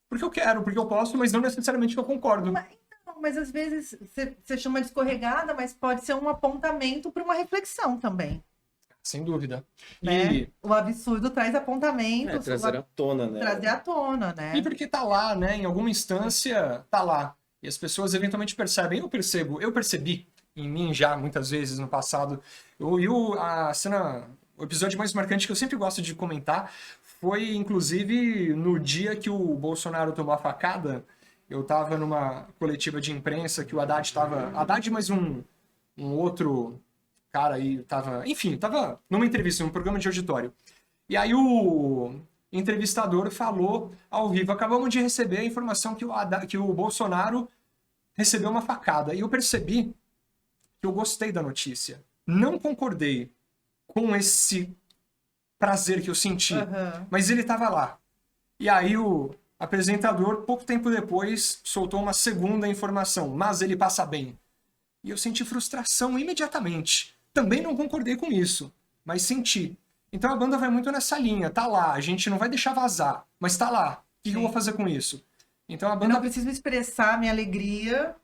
eu quero, porque eu posso, mas não necessariamente que eu concordo. Mas às vezes você chama de escorregada, mas pode ser um apontamento para uma reflexão também. Sem dúvida. Né? O absurdo traz apontamentos. Trazer à tona, né? Trazer à tona, né? E porque tá lá, né? Em alguma instância, tá lá. E as pessoas eventualmente percebem. Eu percebi em mim já, muitas vezes, no passado. O episódio mais marcante que eu sempre gosto de comentar foi, inclusive, no dia que o Bolsonaro tomou a facada. Eu tava numa coletiva de imprensa que o Haddad estava... Haddad mais um outro... cara aí tava numa entrevista, num programa de auditório. E aí o entrevistador falou ao vivo: acabamos de receber a informação que o Bolsonaro recebeu uma facada. E eu percebi que eu gostei da notícia. Não concordei com esse prazer que eu senti, mas ele estava lá. E aí o apresentador, pouco tempo depois, soltou uma segunda informação: mas ele passa bem. E eu senti frustração imediatamente. Também não concordei com isso, mas senti. Então a banda vai muito nessa linha. Tá lá, a gente não vai deixar vazar, mas tá lá. O que eu vou fazer com isso? Então a banda... Eu não preciso expressar minha alegria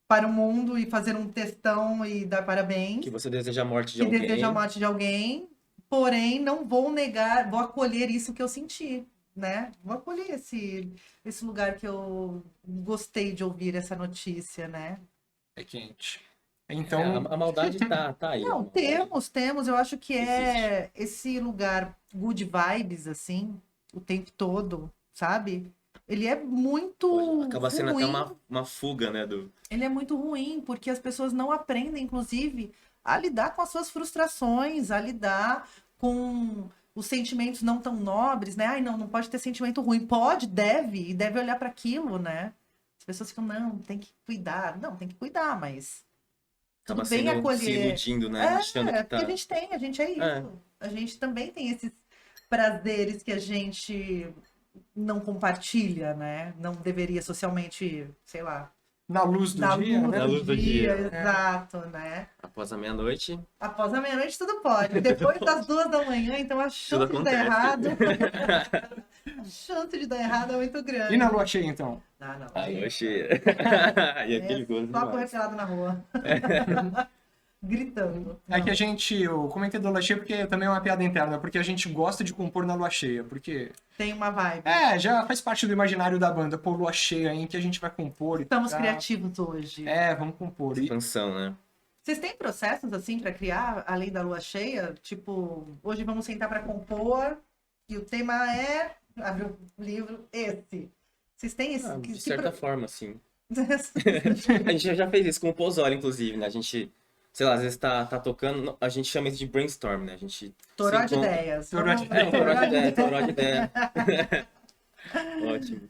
para o mundo e fazer um textão e dar parabéns. Que você deseja a morte de alguém. Que deseja a morte de alguém, porém não vou negar, vou acolher isso que eu senti, né? Vou acolher esse lugar que eu gostei de ouvir essa notícia, né? É quente. Então... a maldade tá aí. Não, temos. Eu acho que é esse lugar good vibes, assim, o tempo todo, sabe? Ele é muito acaba sendo ruim. até uma fuga, né? Ele é muito ruim, porque as pessoas não aprendem, inclusive, a lidar com as suas frustrações, a lidar com os sentimentos não tão nobres, né? Ai, não pode ter sentimento ruim. Pode, deve olhar para aquilo, né? As pessoas ficam, não, tem que cuidar. Não, tem que cuidar, mas... Acaba tudo bem acolher. se iludindo, né? Achando que tá... porque a gente é isso. A gente também tem esses prazeres que a gente não compartilha, né? Não deveria socialmente, sei lá. Na luz do dia, né? Na luz do dia. Exato, né? Após a meia-noite. Após a meia-noite tudo pode. Depois das 2 da manhã, então a chance de dar errado. A chance de dar errado é muito grande. E na lua cheia, então? Não. A lua cheia. E é perigoso só demais. correr pelado na rua. Gritando. É que eu comentei da lua cheia porque também é uma piada interna, porque a gente gosta de compor na lua cheia, porque... Tem uma vibe. Já faz parte do imaginário da banda, pô, lua cheia, em que a gente vai compor e Estamos tal. criativos hoje. Vamos compor. Expansão, né? Vocês têm processos, assim, para criar, além da lua cheia? Tipo, hoje vamos sentar para compor e o tema é... Abre o livro, esse. Vocês têm esse... De certa forma, sim. A A gente já fez isso com o Pozzoli, inclusive, né? A gente, sei lá, às vezes tá tocando, a gente chama isso de brainstorm, né? A gente Toró de ideias. Toró de toró de ideia. Ótimo.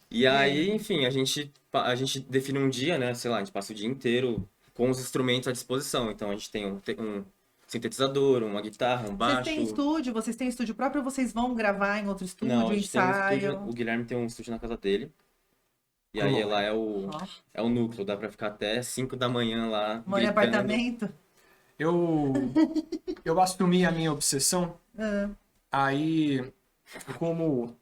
E aí, enfim, a gente a gente define um dia, né? Sei lá, a gente passa o dia inteiro com os instrumentos à disposição. Então a gente tem um sintetizador, uma guitarra, um baixo. Vocês têm estúdio próprio ou vocês vão gravar em outro estúdio, Não, a gente tem um estúdio, ensaio? o Guilherme tem um estúdio na casa dele. E Como aí lá Ó, é o núcleo, dá pra ficar até 5 da manhã lá mora em gritando. apartamento? Eu assumi a minha obsessão, Ah, aí, como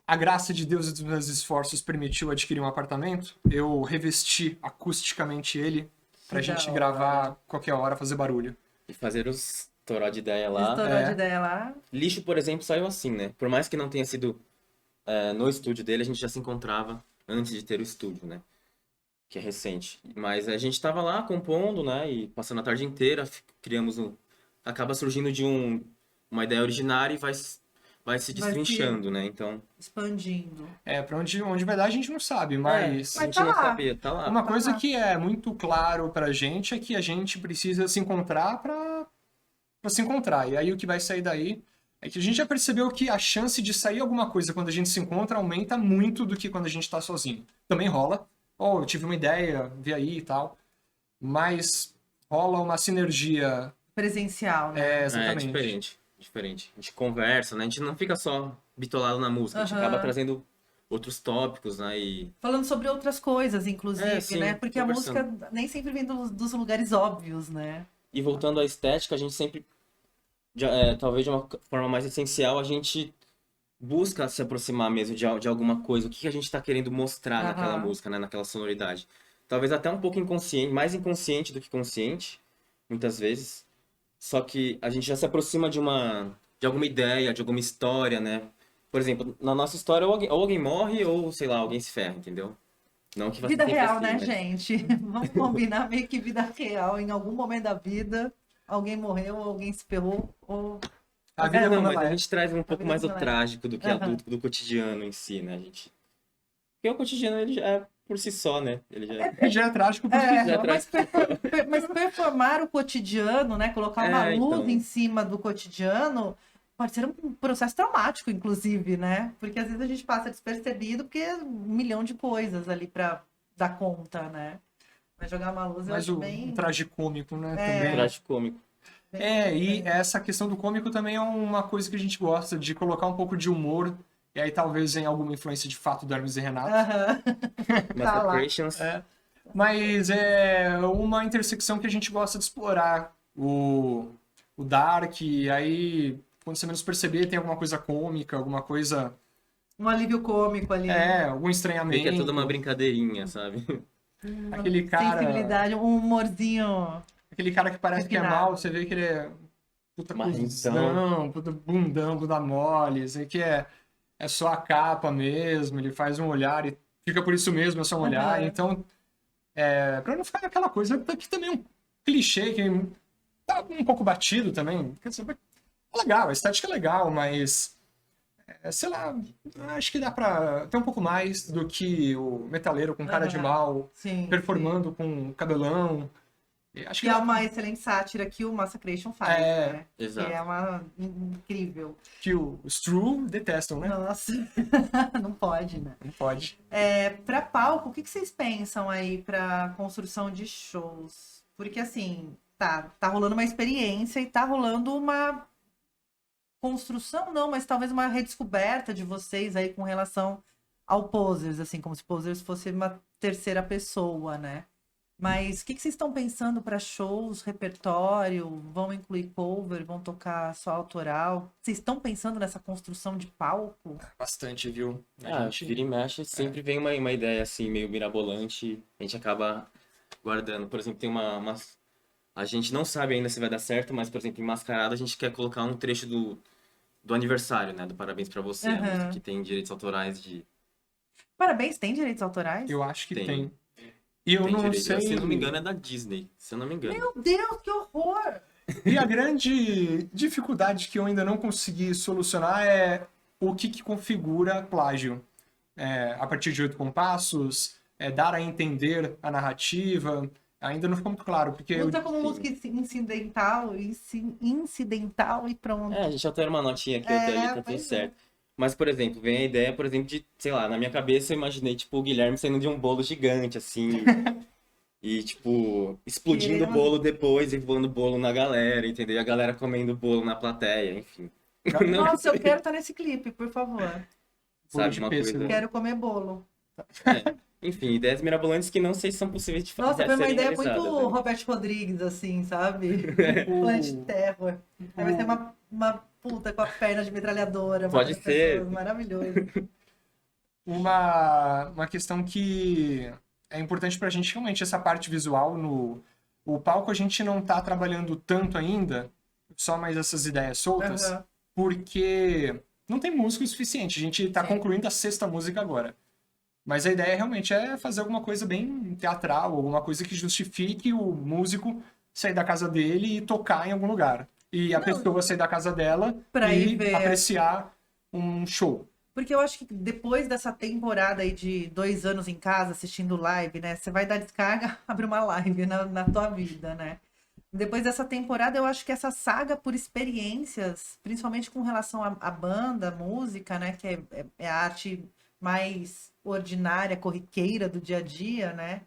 a graça de Deus e dos meus esforços permitiu adquirir um apartamento, eu revesti acusticamente ele pra Que da gente hora. gravar qualquer hora, fazer barulho. E fazer os toró de ideia lá. estourou É. de ideia lá. Lixo, por exemplo, saiu assim, né? Por mais que não tenha sido no estúdio dele, a gente já se encontrava antes de ter o estúdio, né? Que é recente. Mas a gente tava lá compondo, né? E passando a tarde inteira, criamos acaba surgindo de uma ideia originária e vai se destrinchando, né? Então, Expandindo. Pra onde vai dar a gente não sabe, mas... a gente tá não lá. sabia, tá lá. Uma coisa lá. que é muito claro pra gente é que a gente precisa se encontrar pra se encontrar. E aí o que vai sair daí é que a gente já percebeu que a chance de sair alguma coisa quando a gente se encontra aumenta muito do que quando a gente tá sozinho. Também rola. Eu tive uma ideia, vi aí e tal. Mas rola uma sinergia. Presencial, né? É Exatamente. diferente. A gente conversa, né? A gente não fica só bitolado na música, a gente Aham. acaba trazendo outros tópicos, né? E Falando sobre outras coisas, inclusive, sim, né? Porque a conversando. música nem sempre vem dos lugares óbvios, né? voltando à estética, a gente sempre, talvez de uma forma mais essencial, a gente busca se aproximar mesmo de alguma coisa. O que a gente está querendo mostrar naquela Aham. música, né? Naquela sonoridade. Talvez até um pouco inconsciente, mais inconsciente do que consciente, muitas vezes. Só que a gente já se aproxima de alguma ideia, de alguma história, né? Por exemplo, na nossa história, ou alguém morre, ou, sei lá, alguém se ferra, entendeu? Não que vai ser Vida sempre real, assim, né, mas- gente? Vamos combinar meio que vida real. Em algum momento da vida, alguém morreu, alguém se ferrou, ou... A vida Não, quando mas ela a é. gente traz um pouco vida mais o quando ela é. trágico do que Aham. do cotidiano em si, né, gente? Porque o cotidiano, ele já é por si só, né? Ele já Já é trágico porque Já Mas, mas performar o cotidiano, né? Colocar uma luz então. em cima do cotidiano pode ser um processo traumático, inclusive, né? Porque às vezes a gente passa despercebido porque é 1 milhão de coisas ali pra dar conta, né? Mas jogar uma luz eu mas acho o bem... tragicômico, né? um Também. tragicômico. E essa questão do cômico também é uma coisa que a gente gosta, de colocar um pouco de humor, e aí talvez em alguma influência de fato do Hermes e Renato. Aham. Tá lá. Massacrations. Mas é uma intersecção que a gente gosta de explorar. O dark, e aí, quando você menos perceber, tem alguma coisa cômica, alguma coisa. Um alívio cômico ali. Algum estranhamento. Que é tudo uma brincadeirinha, sabe? Aquele cara. Sensibilidade, um humorzinho. Aquele cara que parece que é Refinado. mal, você vê que ele é puta Marrentão. cuzão, puta bundão, bunda mole, sei que é só a capa mesmo, ele faz um olhar e fica por isso mesmo, é só um olhar. Aham. Então, pra não ficar aquela coisa, que também é um clichê que tá um pouco batido também. Quer dizer, é legal, a estética é legal, mas sei lá, acho que dá pra ter um pouco mais do que o metaleiro com cara de Aham. mal, Sim. performando com cabelão. E acho Que que é uma excelente sátira que o Massacration faz, né? Exato. Que é uma incrível. que os True detestam, né? Nossa, não pode, né? Não pode. Pra palco, o que vocês pensam aí pra construção de shows? Porque assim, tá rolando uma experiência e tá rolando uma construção, não, mas talvez uma redescoberta de vocês aí com relação ao Posers, assim, como se Posers fosse uma terceira pessoa, né? Mas o que vocês estão pensando para shows, repertório? Vão incluir cover? Vão tocar só autoral? Vocês estão pensando nessa construção de palco? Bastante, viu? Vira e mexe, sempre vem uma ideia assim, meio mirabolante, a gente acaba guardando. Por exemplo, tem a gente não sabe ainda se vai dar certo, mas, por exemplo, em Mascarada a gente quer colocar um trecho do aniversário, né? Do Parabéns Pra Você, a Aham. música que tem direitos autorais de... Parabéns, tem direitos autorais? Eu acho que Tem. tem. E eu tem não direito. sei. Se eu não me engano, é da Disney. Se eu não me engano. Meu Deus, que horror! E a grande dificuldade que eu ainda não consegui solucionar é o que configura plágio. A partir de 8 compassos, dar a entender a narrativa. Ainda não ficou muito claro, porque Luta como sim. música incidental e pronto. A gente altera uma notinha aqui, outra ali, tá tudo pois é. certo. Mas, por exemplo, vem a ideia, por exemplo, de, sei lá, na minha cabeça eu imaginei, tipo, o Guilherme saindo de um bolo gigante, assim, e, tipo, explodindo o Querendo- bolo depois e voando bolo na galera, entendeu? E a galera comendo bolo na plateia, enfim. Não Nossa, eu sei, quero estar nesse clipe, por favor. Bolo sabe, de uma pêssego. coisa... Quero comer bolo. É. Enfim, ideias mirabolantes que não sei se são possíveis de Nossa, foi uma serem ideia muito realizadas, né? Robert Rodrigues, assim, sabe? Planet O, Terror. Aí vai ser o, uma puta com a perna de metralhadora, Pode matando pessoas. ser. Maravilhoso. uma questão que é importante pra gente, realmente, essa parte visual no... O palco a gente não tá trabalhando tanto ainda, só mais essas ideias soltas, Aham. porque não tem músico o suficiente. A gente tá Sim. concluindo a 6ª música agora. Mas a ideia realmente é fazer alguma coisa bem teatral, alguma coisa que justifique o músico sair da casa dele e tocar em algum lugar. E a Não. pessoa sair da casa dela Pra ir e ver. apreciar um show. Porque eu acho que depois dessa temporada aí de 2 anos em casa assistindo live, né? Você vai dar descarga, abre uma live na tua vida, né? Depois dessa temporada, eu acho que essa saga por experiências, principalmente com relação à banda, música, né? Que é a arte mais ordinária, corriqueira do dia a dia, né?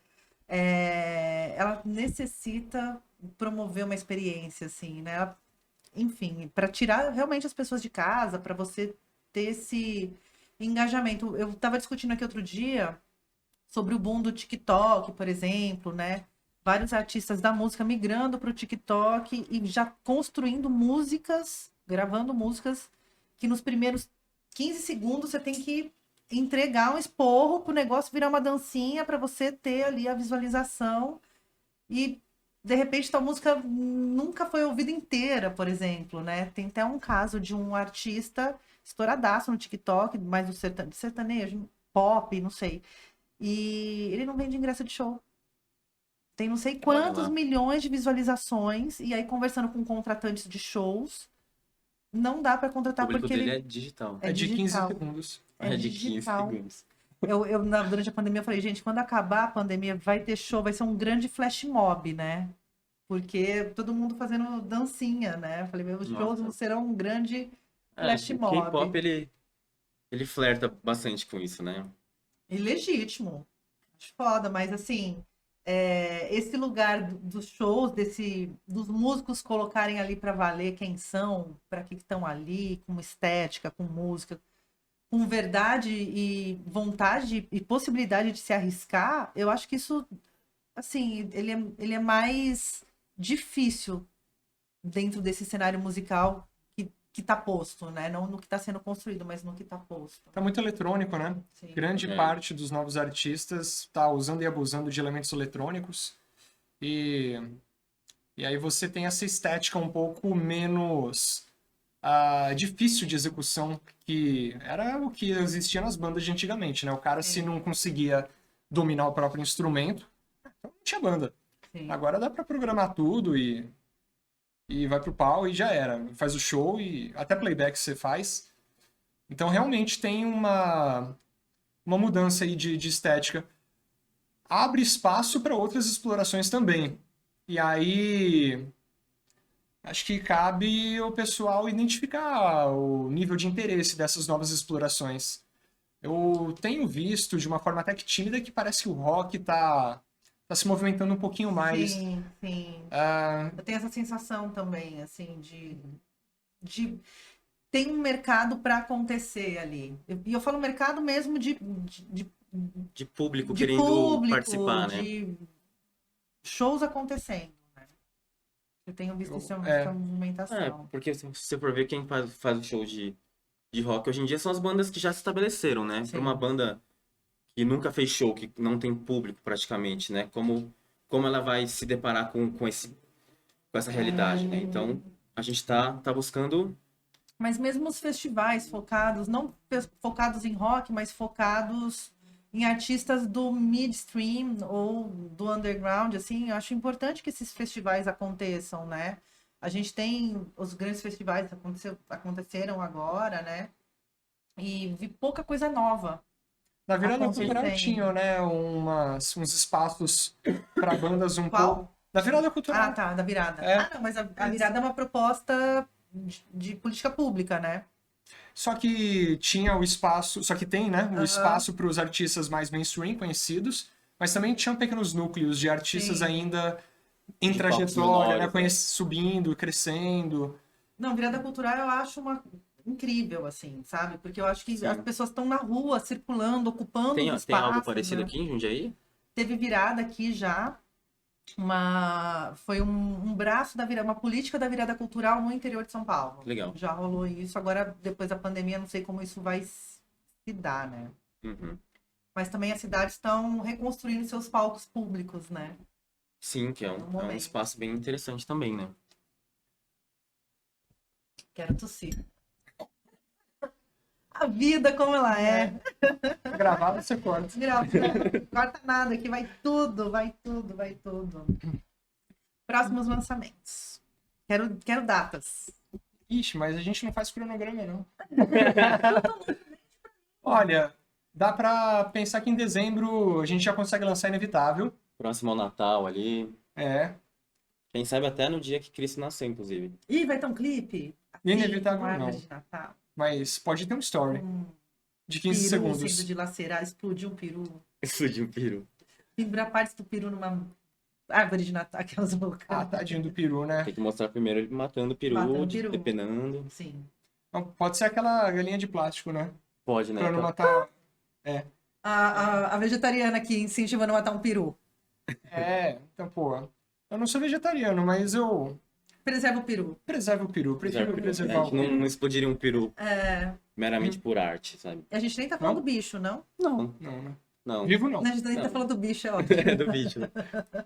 Ela necessita promover uma experiência, assim, né? Enfim, para tirar realmente as pessoas de casa, para você ter esse engajamento. Eu estava discutindo aqui outro dia sobre o boom do TikTok, por exemplo, né? Vários artistas da música migrando para o TikTok e já construindo músicas, gravando músicas que nos primeiros 15 segundos você tem que entregar um esporro para o negócio virar uma dancinha para você ter ali a visualização e de repente tua música nunca foi ouvida inteira, por exemplo, né? Tem até um caso de um artista estouradaço no TikTok, mais do sertanejo, pop, não sei. E ele não vende ingresso de show. Tem não sei Olha quantos lá. milhões de visualizações, e aí conversando com contratantes de shows, não dá para O contratar público porque dele é ele digital. é É de 15 digital. segundos. É É de 15 digital. segundos. Durante a pandemia, eu falei, gente, quando acabar a pandemia, vai ter show, vai ser um grande flash mob, né? Porque todo mundo fazendo dancinha, né? Eu falei, meus shows Nossa. serão um grande É, flash o mob. K-pop, ele flerta bastante com isso, né? E legítimo. Acho foda, mas assim, esse lugar dos shows, dos músicos colocarem ali para valer quem são, para que estão ali, com estética, com música, com verdade e vontade e possibilidade de se arriscar, eu acho que isso, assim, ele é mais difícil dentro desse cenário musical que tá posto, né? Não no que está sendo construído, mas no que está posto. Tá muito eletrônico, né? Sim. Grande É. parte dos novos artistas tá usando e abusando de elementos eletrônicos. E, e aí você tem essa estética um pouco menos difícil de execução, que era o que existia nas bandas de antigamente, né? O cara, se não conseguia dominar o próprio instrumento, então não tinha banda. Sim. Agora dá pra programar tudo e vai pro pau e já era. Faz o show e até playback você faz. Então realmente tem uma mudança aí de estética. Abre espaço para outras explorações também. E aí acho que cabe o pessoal identificar o nível de interesse dessas novas explorações. Eu tenho visto de uma forma até que tímida que parece que o rock tá se movimentando um pouquinho mais. Sim, sim. Eu tenho essa sensação também, assim, de tem um mercado para acontecer ali. E eu falo mercado mesmo De público de querendo público, participar, né? de shows acontecendo, né? Eu tenho visto essa movimentação. Porque se você for ver quem faz o show de rock hoje em dia são as bandas que já se estabeleceram, né? Sim. Para uma banda que nunca fez show, que não tem público praticamente, né? Como ela vai se deparar com essa realidade, né? Então, a gente tá buscando... Mas mesmo os festivais focados, não focados em rock, mas focados em artistas do midstream ou do underground, assim, eu acho importante que esses festivais aconteçam, né? A gente tem os grandes festivais que aconteceram agora, né? E vi pouca coisa nova. Na virada acontecendo. cultural tinham, né, uns espaços para bandas um Qual? pouco. Da virada cultural. Ah, tá, da virada. É. Ah, não, mas a virada é uma proposta de política pública, né? Só que tinha o espaço, só que tem, né, o espaço para os artistas mais mainstream, conhecidos, mas também tinham pequenos núcleos de artistas Sim. ainda em De palcos trajetória, né, menores, né? subindo, crescendo. Não, virada cultural eu acho uma incrível, assim, sabe? Porque eu acho que Sim. as pessoas estão na rua, circulando, ocupando Tem, os tem algo espaços, parecido né? aqui em Jundiaí? Teve virada aqui já, foi um braço da virada, uma política da virada cultural no interior de São Paulo. Legal. Já rolou isso, agora depois da pandemia, não sei como isso vai se dar, né? Uhum. Mas também as cidades estão reconstruindo seus palcos públicos, né? Sim, que é No um momento. espaço bem interessante também, né? Quero tossir. A vida como ela é. Gravado, você corta. Não corta nada, aqui vai tudo, vai tudo, vai tudo. Próximos lançamentos. Quero datas. Ixi, mas a gente não faz cronograma, não. Olha, dá pra pensar que em dezembro a gente já consegue lançar Inevitável. Próximo ao Natal ali. É. Quem sabe até no dia que Cristo nasceu, inclusive. Ih, vai ter um clipe? Inevitável, com árvore não. de Natal. Mas pode ter um story Um de 15 peru segundos. sendo dilacerado, explodir um peru. Explodiu um peru. Pendurar partes do peru numa árvore de Natal, aquelas loucas. Ah, tadinho do peru, né? Tem que mostrar primeiro ele matando o peru, Matando o peru. depenando. Sim. Não, pode ser aquela galinha de plástico, né? Pode, né? Pra não Então, matar. A vegetariana aqui incentivando a matar um peru. É, então, pô. Eu não sou vegetariano, mas eu Preserva o peru. preservo o peru. Prefiro a preservar o gente não, peru. não explodiria um peru É, meramente por arte, sabe? a gente nem tá falando Não? do bicho, não? Não, Não, né? não. Vivo não. A gente nem tá Não. falando do bicho, é ótimo. É do bicho, né?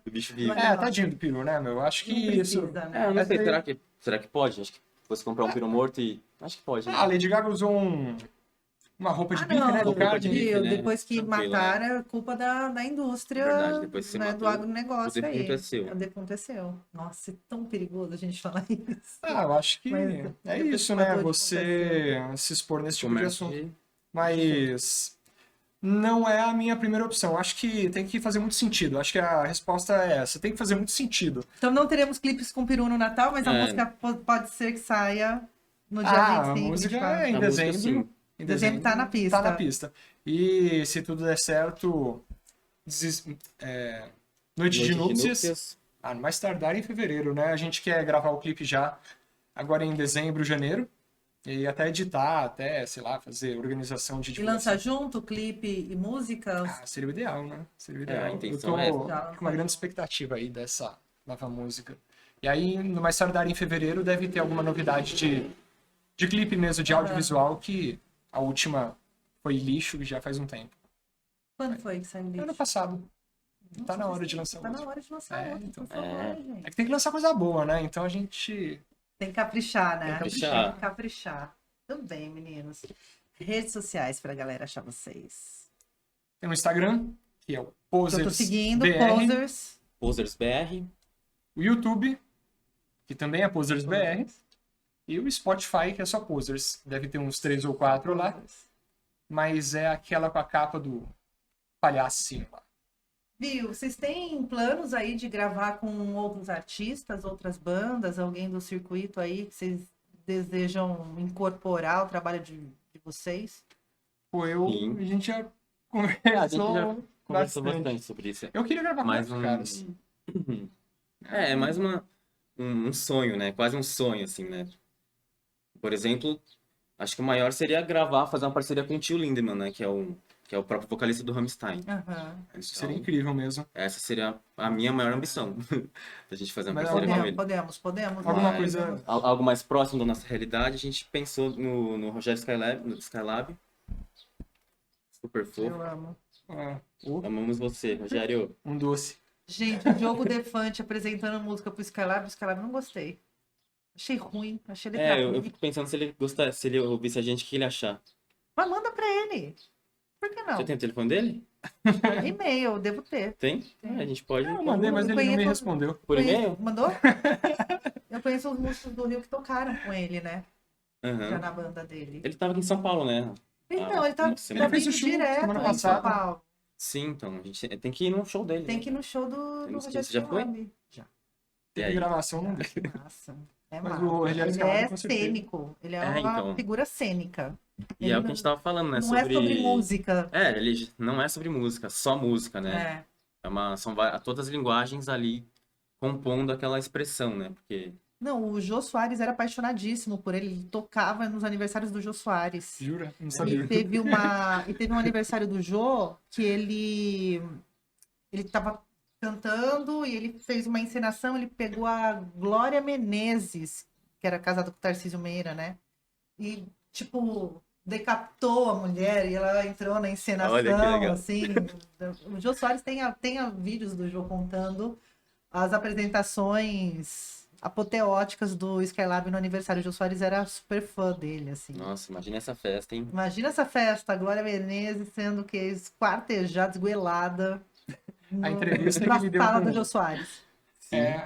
Do bicho vivo. Mas- É, tadinho do peru, né, meu? Acho que Não isso. precisa, É, né? eu não sei, Essa aí- será que pode? Acho que você comprar um peru morto e... Acho que pode, né? Ah, a Lady Gaga usou uma roupa de bife, né? De roupa de carne. bife. viu? né? Depois que Tranquilo, mataram, é culpa da indústria, Verdade, depois que você né, do matou, agronegócio o aí. defunto é seu. O defunto é seu. Nossa, é tão perigoso a gente falar isso. Ah, eu acho que Mas é depois isso, que né? matou, Você se expor nesse tipo de Comércio assunto. de... Mas não é a minha primeira opção. Acho que tem que fazer muito sentido. Acho que a resposta é essa. Tem que fazer muito sentido. Então não teremos clipes com peru no Natal, mas a É. música pode ser que saia no dia Ah, 25, a música 24. é em A música, dezembro. sim. Em Dezembro tá na pista. Tá na pista. E se tudo der certo, Noite de Núpcias. Ah, no mais tardar em fevereiro, né? A gente quer gravar o clipe já agora em dezembro, janeiro. E até editar, até, sei lá, fazer organização de E divulgação. lança junto clipe e músicas. Ah, seria o ideal, né? Seria o É, a ideal. Eu intenção tô é essa. com uma grande expectativa aí dessa nova música. E aí, no mais tardar em fevereiro, deve ter alguma novidade de clipe mesmo, de audiovisual, que a última foi lixo já faz um tempo. Quando foi que saiu o Ano lixo? passado. Tá na Nossa, hora de lançar Tá na outro. hora de lançar É, outro, então. por favor, É. gente. É que tem que lançar coisa boa, né? Então a gente... Tem que caprichar, né? Tem que caprichar. Tem que caprichar. Tudo bem, meninos. Redes sociais pra galera achar vocês. Tem um Instagram, que é o Que eu Posers tô seguindo, BR. Posers. Posers BR. O YouTube, que também é Posers BR. E o Spotify, que é só Posers. Deve ter uns 3 ou 4 lá. Mas é aquela com a capa do palhacinho lá. Viu? Vocês têm planos aí de gravar com outros artistas, outras bandas, alguém do circuito aí que vocês desejam incorporar o trabalho de vocês? Pô, Sim. a gente já A gente conversou já conversou bastante. bastante sobre isso. Eu queria gravar com Mais outros um... caras. É mais um sonho, né? Quase um sonho, assim, né? Por exemplo, acho que o maior seria gravar, fazer uma parceria com o Tio Lindemann, né? Que é o próprio vocalista do Rammstein. Aham. Isso seria Então, incrível mesmo. essa seria a minha maior ambição. Da gente fazer uma Mas parceria com Podemos, ele. podemos. Alguma né? coisa... Algo mais próximo da nossa realidade, a gente pensou no Rogério Skylab, no Skylab. Super fofo. Eu amo. Amamos você, Rogério. Um doce. Gente, o Diogo Defante apresentando música pro Skylab, não gostei. Achei ruim, achei letra Eu ruim. fico pensando se ele gostar, se ele ouvisse a gente, o que ele ia achar. Mas manda pra ele. Por que não? Você tem o telefone dele? E-mail, eu devo ter. Tem? A gente pode. Eu mandei, mas ele não me conheço- respondeu. Por e-mail? Mandou? Eu conheço os músicos do Rio que tocaram com ele, né? Já Aham. na banda dele. Ele tava aqui em São Paulo, né? Então, ele tá uma semana. Ele fez o vindo show direto semana em passada. São Paulo. Sim, então. A gente tem que ir no show dele. Tem né? que ir no show do não sei, Rogério você já foi? Skylab. Já. E Teve aí? gravação, não deu. Que massa. É Mas massa. o Rogério Ele Skylab, é com certeza. cênico. Ele é uma então. figura cênica. E Ele é o que a gente tava falando, né? não é sobre música. Ele não é sobre música, só música, né? São todas as linguagens ali compondo aquela expressão, né? Porque Não, o Jô Soares era apaixonadíssimo por ele. Ele tocava nos aniversários do Jô Soares. Jura? Não E sabia. teve um aniversário do Jô que ele estava cantando e ele fez uma encenação, ele pegou a Glória Menezes, que era casada com o Tarcísio Meira, né? E, tipo, decapitou a mulher e ela entrou na Olha que encenação, legal. assim. O Jô Soares tem vídeos do Jô contando as apresentações apoteóticas do Skylab no aniversário. O Jô Soares era super fã dele, assim. nossa, imagina essa festa, hein? Imagina essa festa, a Glória Menezes sendo que esquartejada, esguelada A entrevista na que ele deu sala com- do Jô Soares.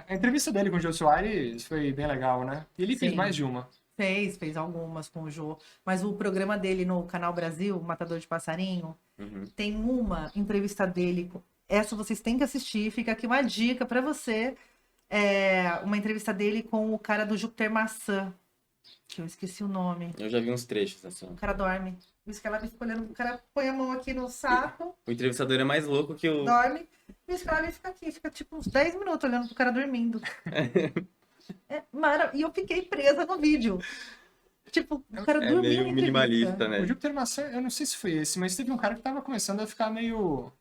A entrevista dele com o Jô Soares foi bem legal, né? Ele fez Sim. mais de uma. Fez algumas com o Jô. Mas o programa dele no Canal Brasil, Matador de Passarinho, Uhum. tem uma entrevista dele. Essa vocês têm que assistir. Fica aqui uma dica pra você. Uma entrevista dele com o cara do Júpiter Maçã. Que eu esqueci o nome. Eu já vi uns trechos, assim. O cara dorme. Por isso que ela fica olhando. O cara põe a mão aqui no saco, O entrevistador é mais louco que o... dorme. E o cara fica aqui. Fica tipo uns 10 minutos olhando pro cara dormindo. E eu fiquei presa no vídeo. Tipo, o cara É dormiu meio na entrevista. minimalista, né? O Júpiter Maçã, eu não sei se foi esse, mas teve um cara que tava começando a ficar meio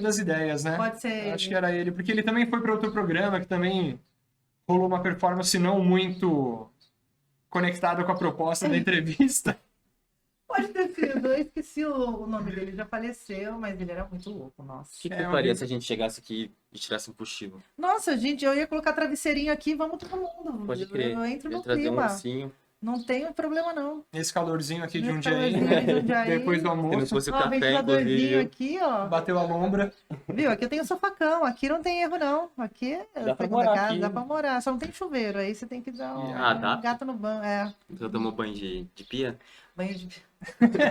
das ideias, né? Pode ser. Acho que era ele, porque ele também foi para outro programa que também rolou uma performance não muito conectada com a proposta da entrevista. Pode ter sido. Eu esqueci o nome dele. Já faleceu, mas ele era muito louco, nossa. O que É, eu faria se a gente chegasse aqui e tirasse um cochilo? Nossa, gente, eu ia colocar travesseirinho aqui, vamos todo mundo. Pode crer. Eu entro Ia no trazer um clima. ursinho. Não tem problema, não. Esse calorzinho aqui de um Nesse dia aí, calorzinho de Jundiaí. depois do Se não almoço, fosse o Ó, café, ventiladorzinho inclusive. aqui, ó. bateu a lombra. Viu? Aqui eu tenho sofacão. Aqui não tem erro, não. Aqui é Dá pra segunda morar casa, aqui. dá pra morar. Só não tem chuveiro. Aí você tem que dar um Dá? gato no banho. Já tomou banho de pia? Banho de...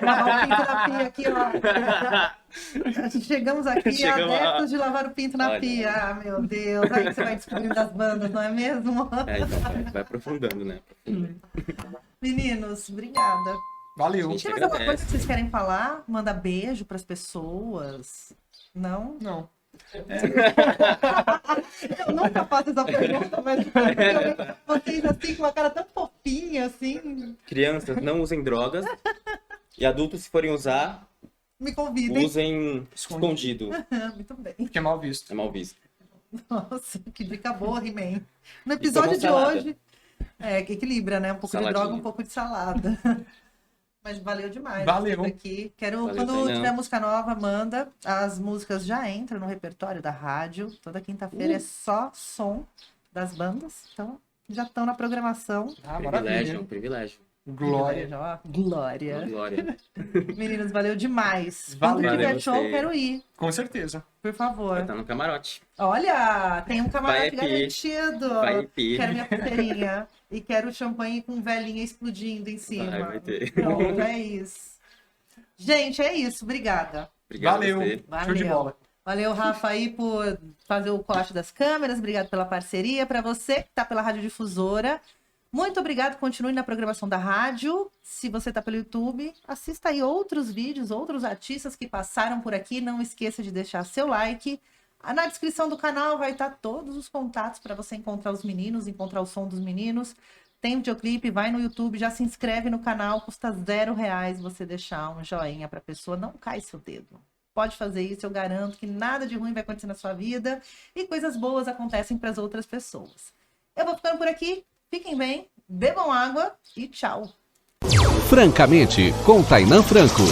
Lavar o pinto na pia aqui, ó. Chegamos aqui Chegamos adeptos de lavar o pinto na Olha. pia. Ah, meu Deus. Aí que você vai descobrindo das bandas, não é mesmo? Então, vai aprofundando, né? Meninos, obrigada. Valeu. Gente, Tinha mais alguma coisa agradece. que vocês querem falar? Manda beijo pras pessoas? Não? Não. Eu nunca faço essa pergunta, mas eu lembro de vocês assim, com uma cara tão fofinha, assim. Crianças, não usem drogas. E adultos, se forem usar, Me convidem. usem escondido. Muito bem. Porque é mal visto. É mal visto. Nossa, que dica boa, He-Man. No episódio de salada. hoje, que equilibra, né? Um pouco de Saladinha. droga, um pouco de salada. Mas valeu demais. Valeu. Vocês aqui. Quero, Valeu, quando Tainã. tiver música nova, manda. As músicas já entram no repertório da rádio. Toda quinta-feira é só som das bandas. Então, já estão na programação. Ah, Privilégio, maravilha. privilégio. Glória. Ó, Glória. Glória. Meninos, valeu demais. Valeu. Quando tiver Valeu show, você. quero ir. Com certeza. Por favor. Vai estar no camarote. Olha, tem um camarote Vai, Pi. garantido. Vai ter. Quero minha pulseirinha. E quero champanhe com velinha explodindo em cima. Vai ter. Pronto, é isso. Gente, é isso. Obrigada. Obrigado Valeu. a você. Show de Valeu. bola. Valeu, Rafa, aí, por fazer o corte das câmeras. Obrigado pela parceria. Para você que está pela Rádio Difusora, muito obrigado. Continue na programação da rádio. Se você está pelo YouTube, assista aí outros vídeos, outros artistas que passaram por aqui. Não esqueça de deixar seu like. Na descrição do canal vai estar todos os contatos para você encontrar os meninos, encontrar o som dos meninos. Tem videoclipe, vai no YouTube, já se inscreve no canal, custa R$0 você deixar um joinha para a pessoa, não cai seu dedo. Pode fazer isso, eu garanto que nada de ruim vai acontecer na sua vida e coisas boas acontecem para as outras pessoas. Eu vou ficando por aqui, fiquem bem, bebam água e tchau. Francamente, com Tainã Franco.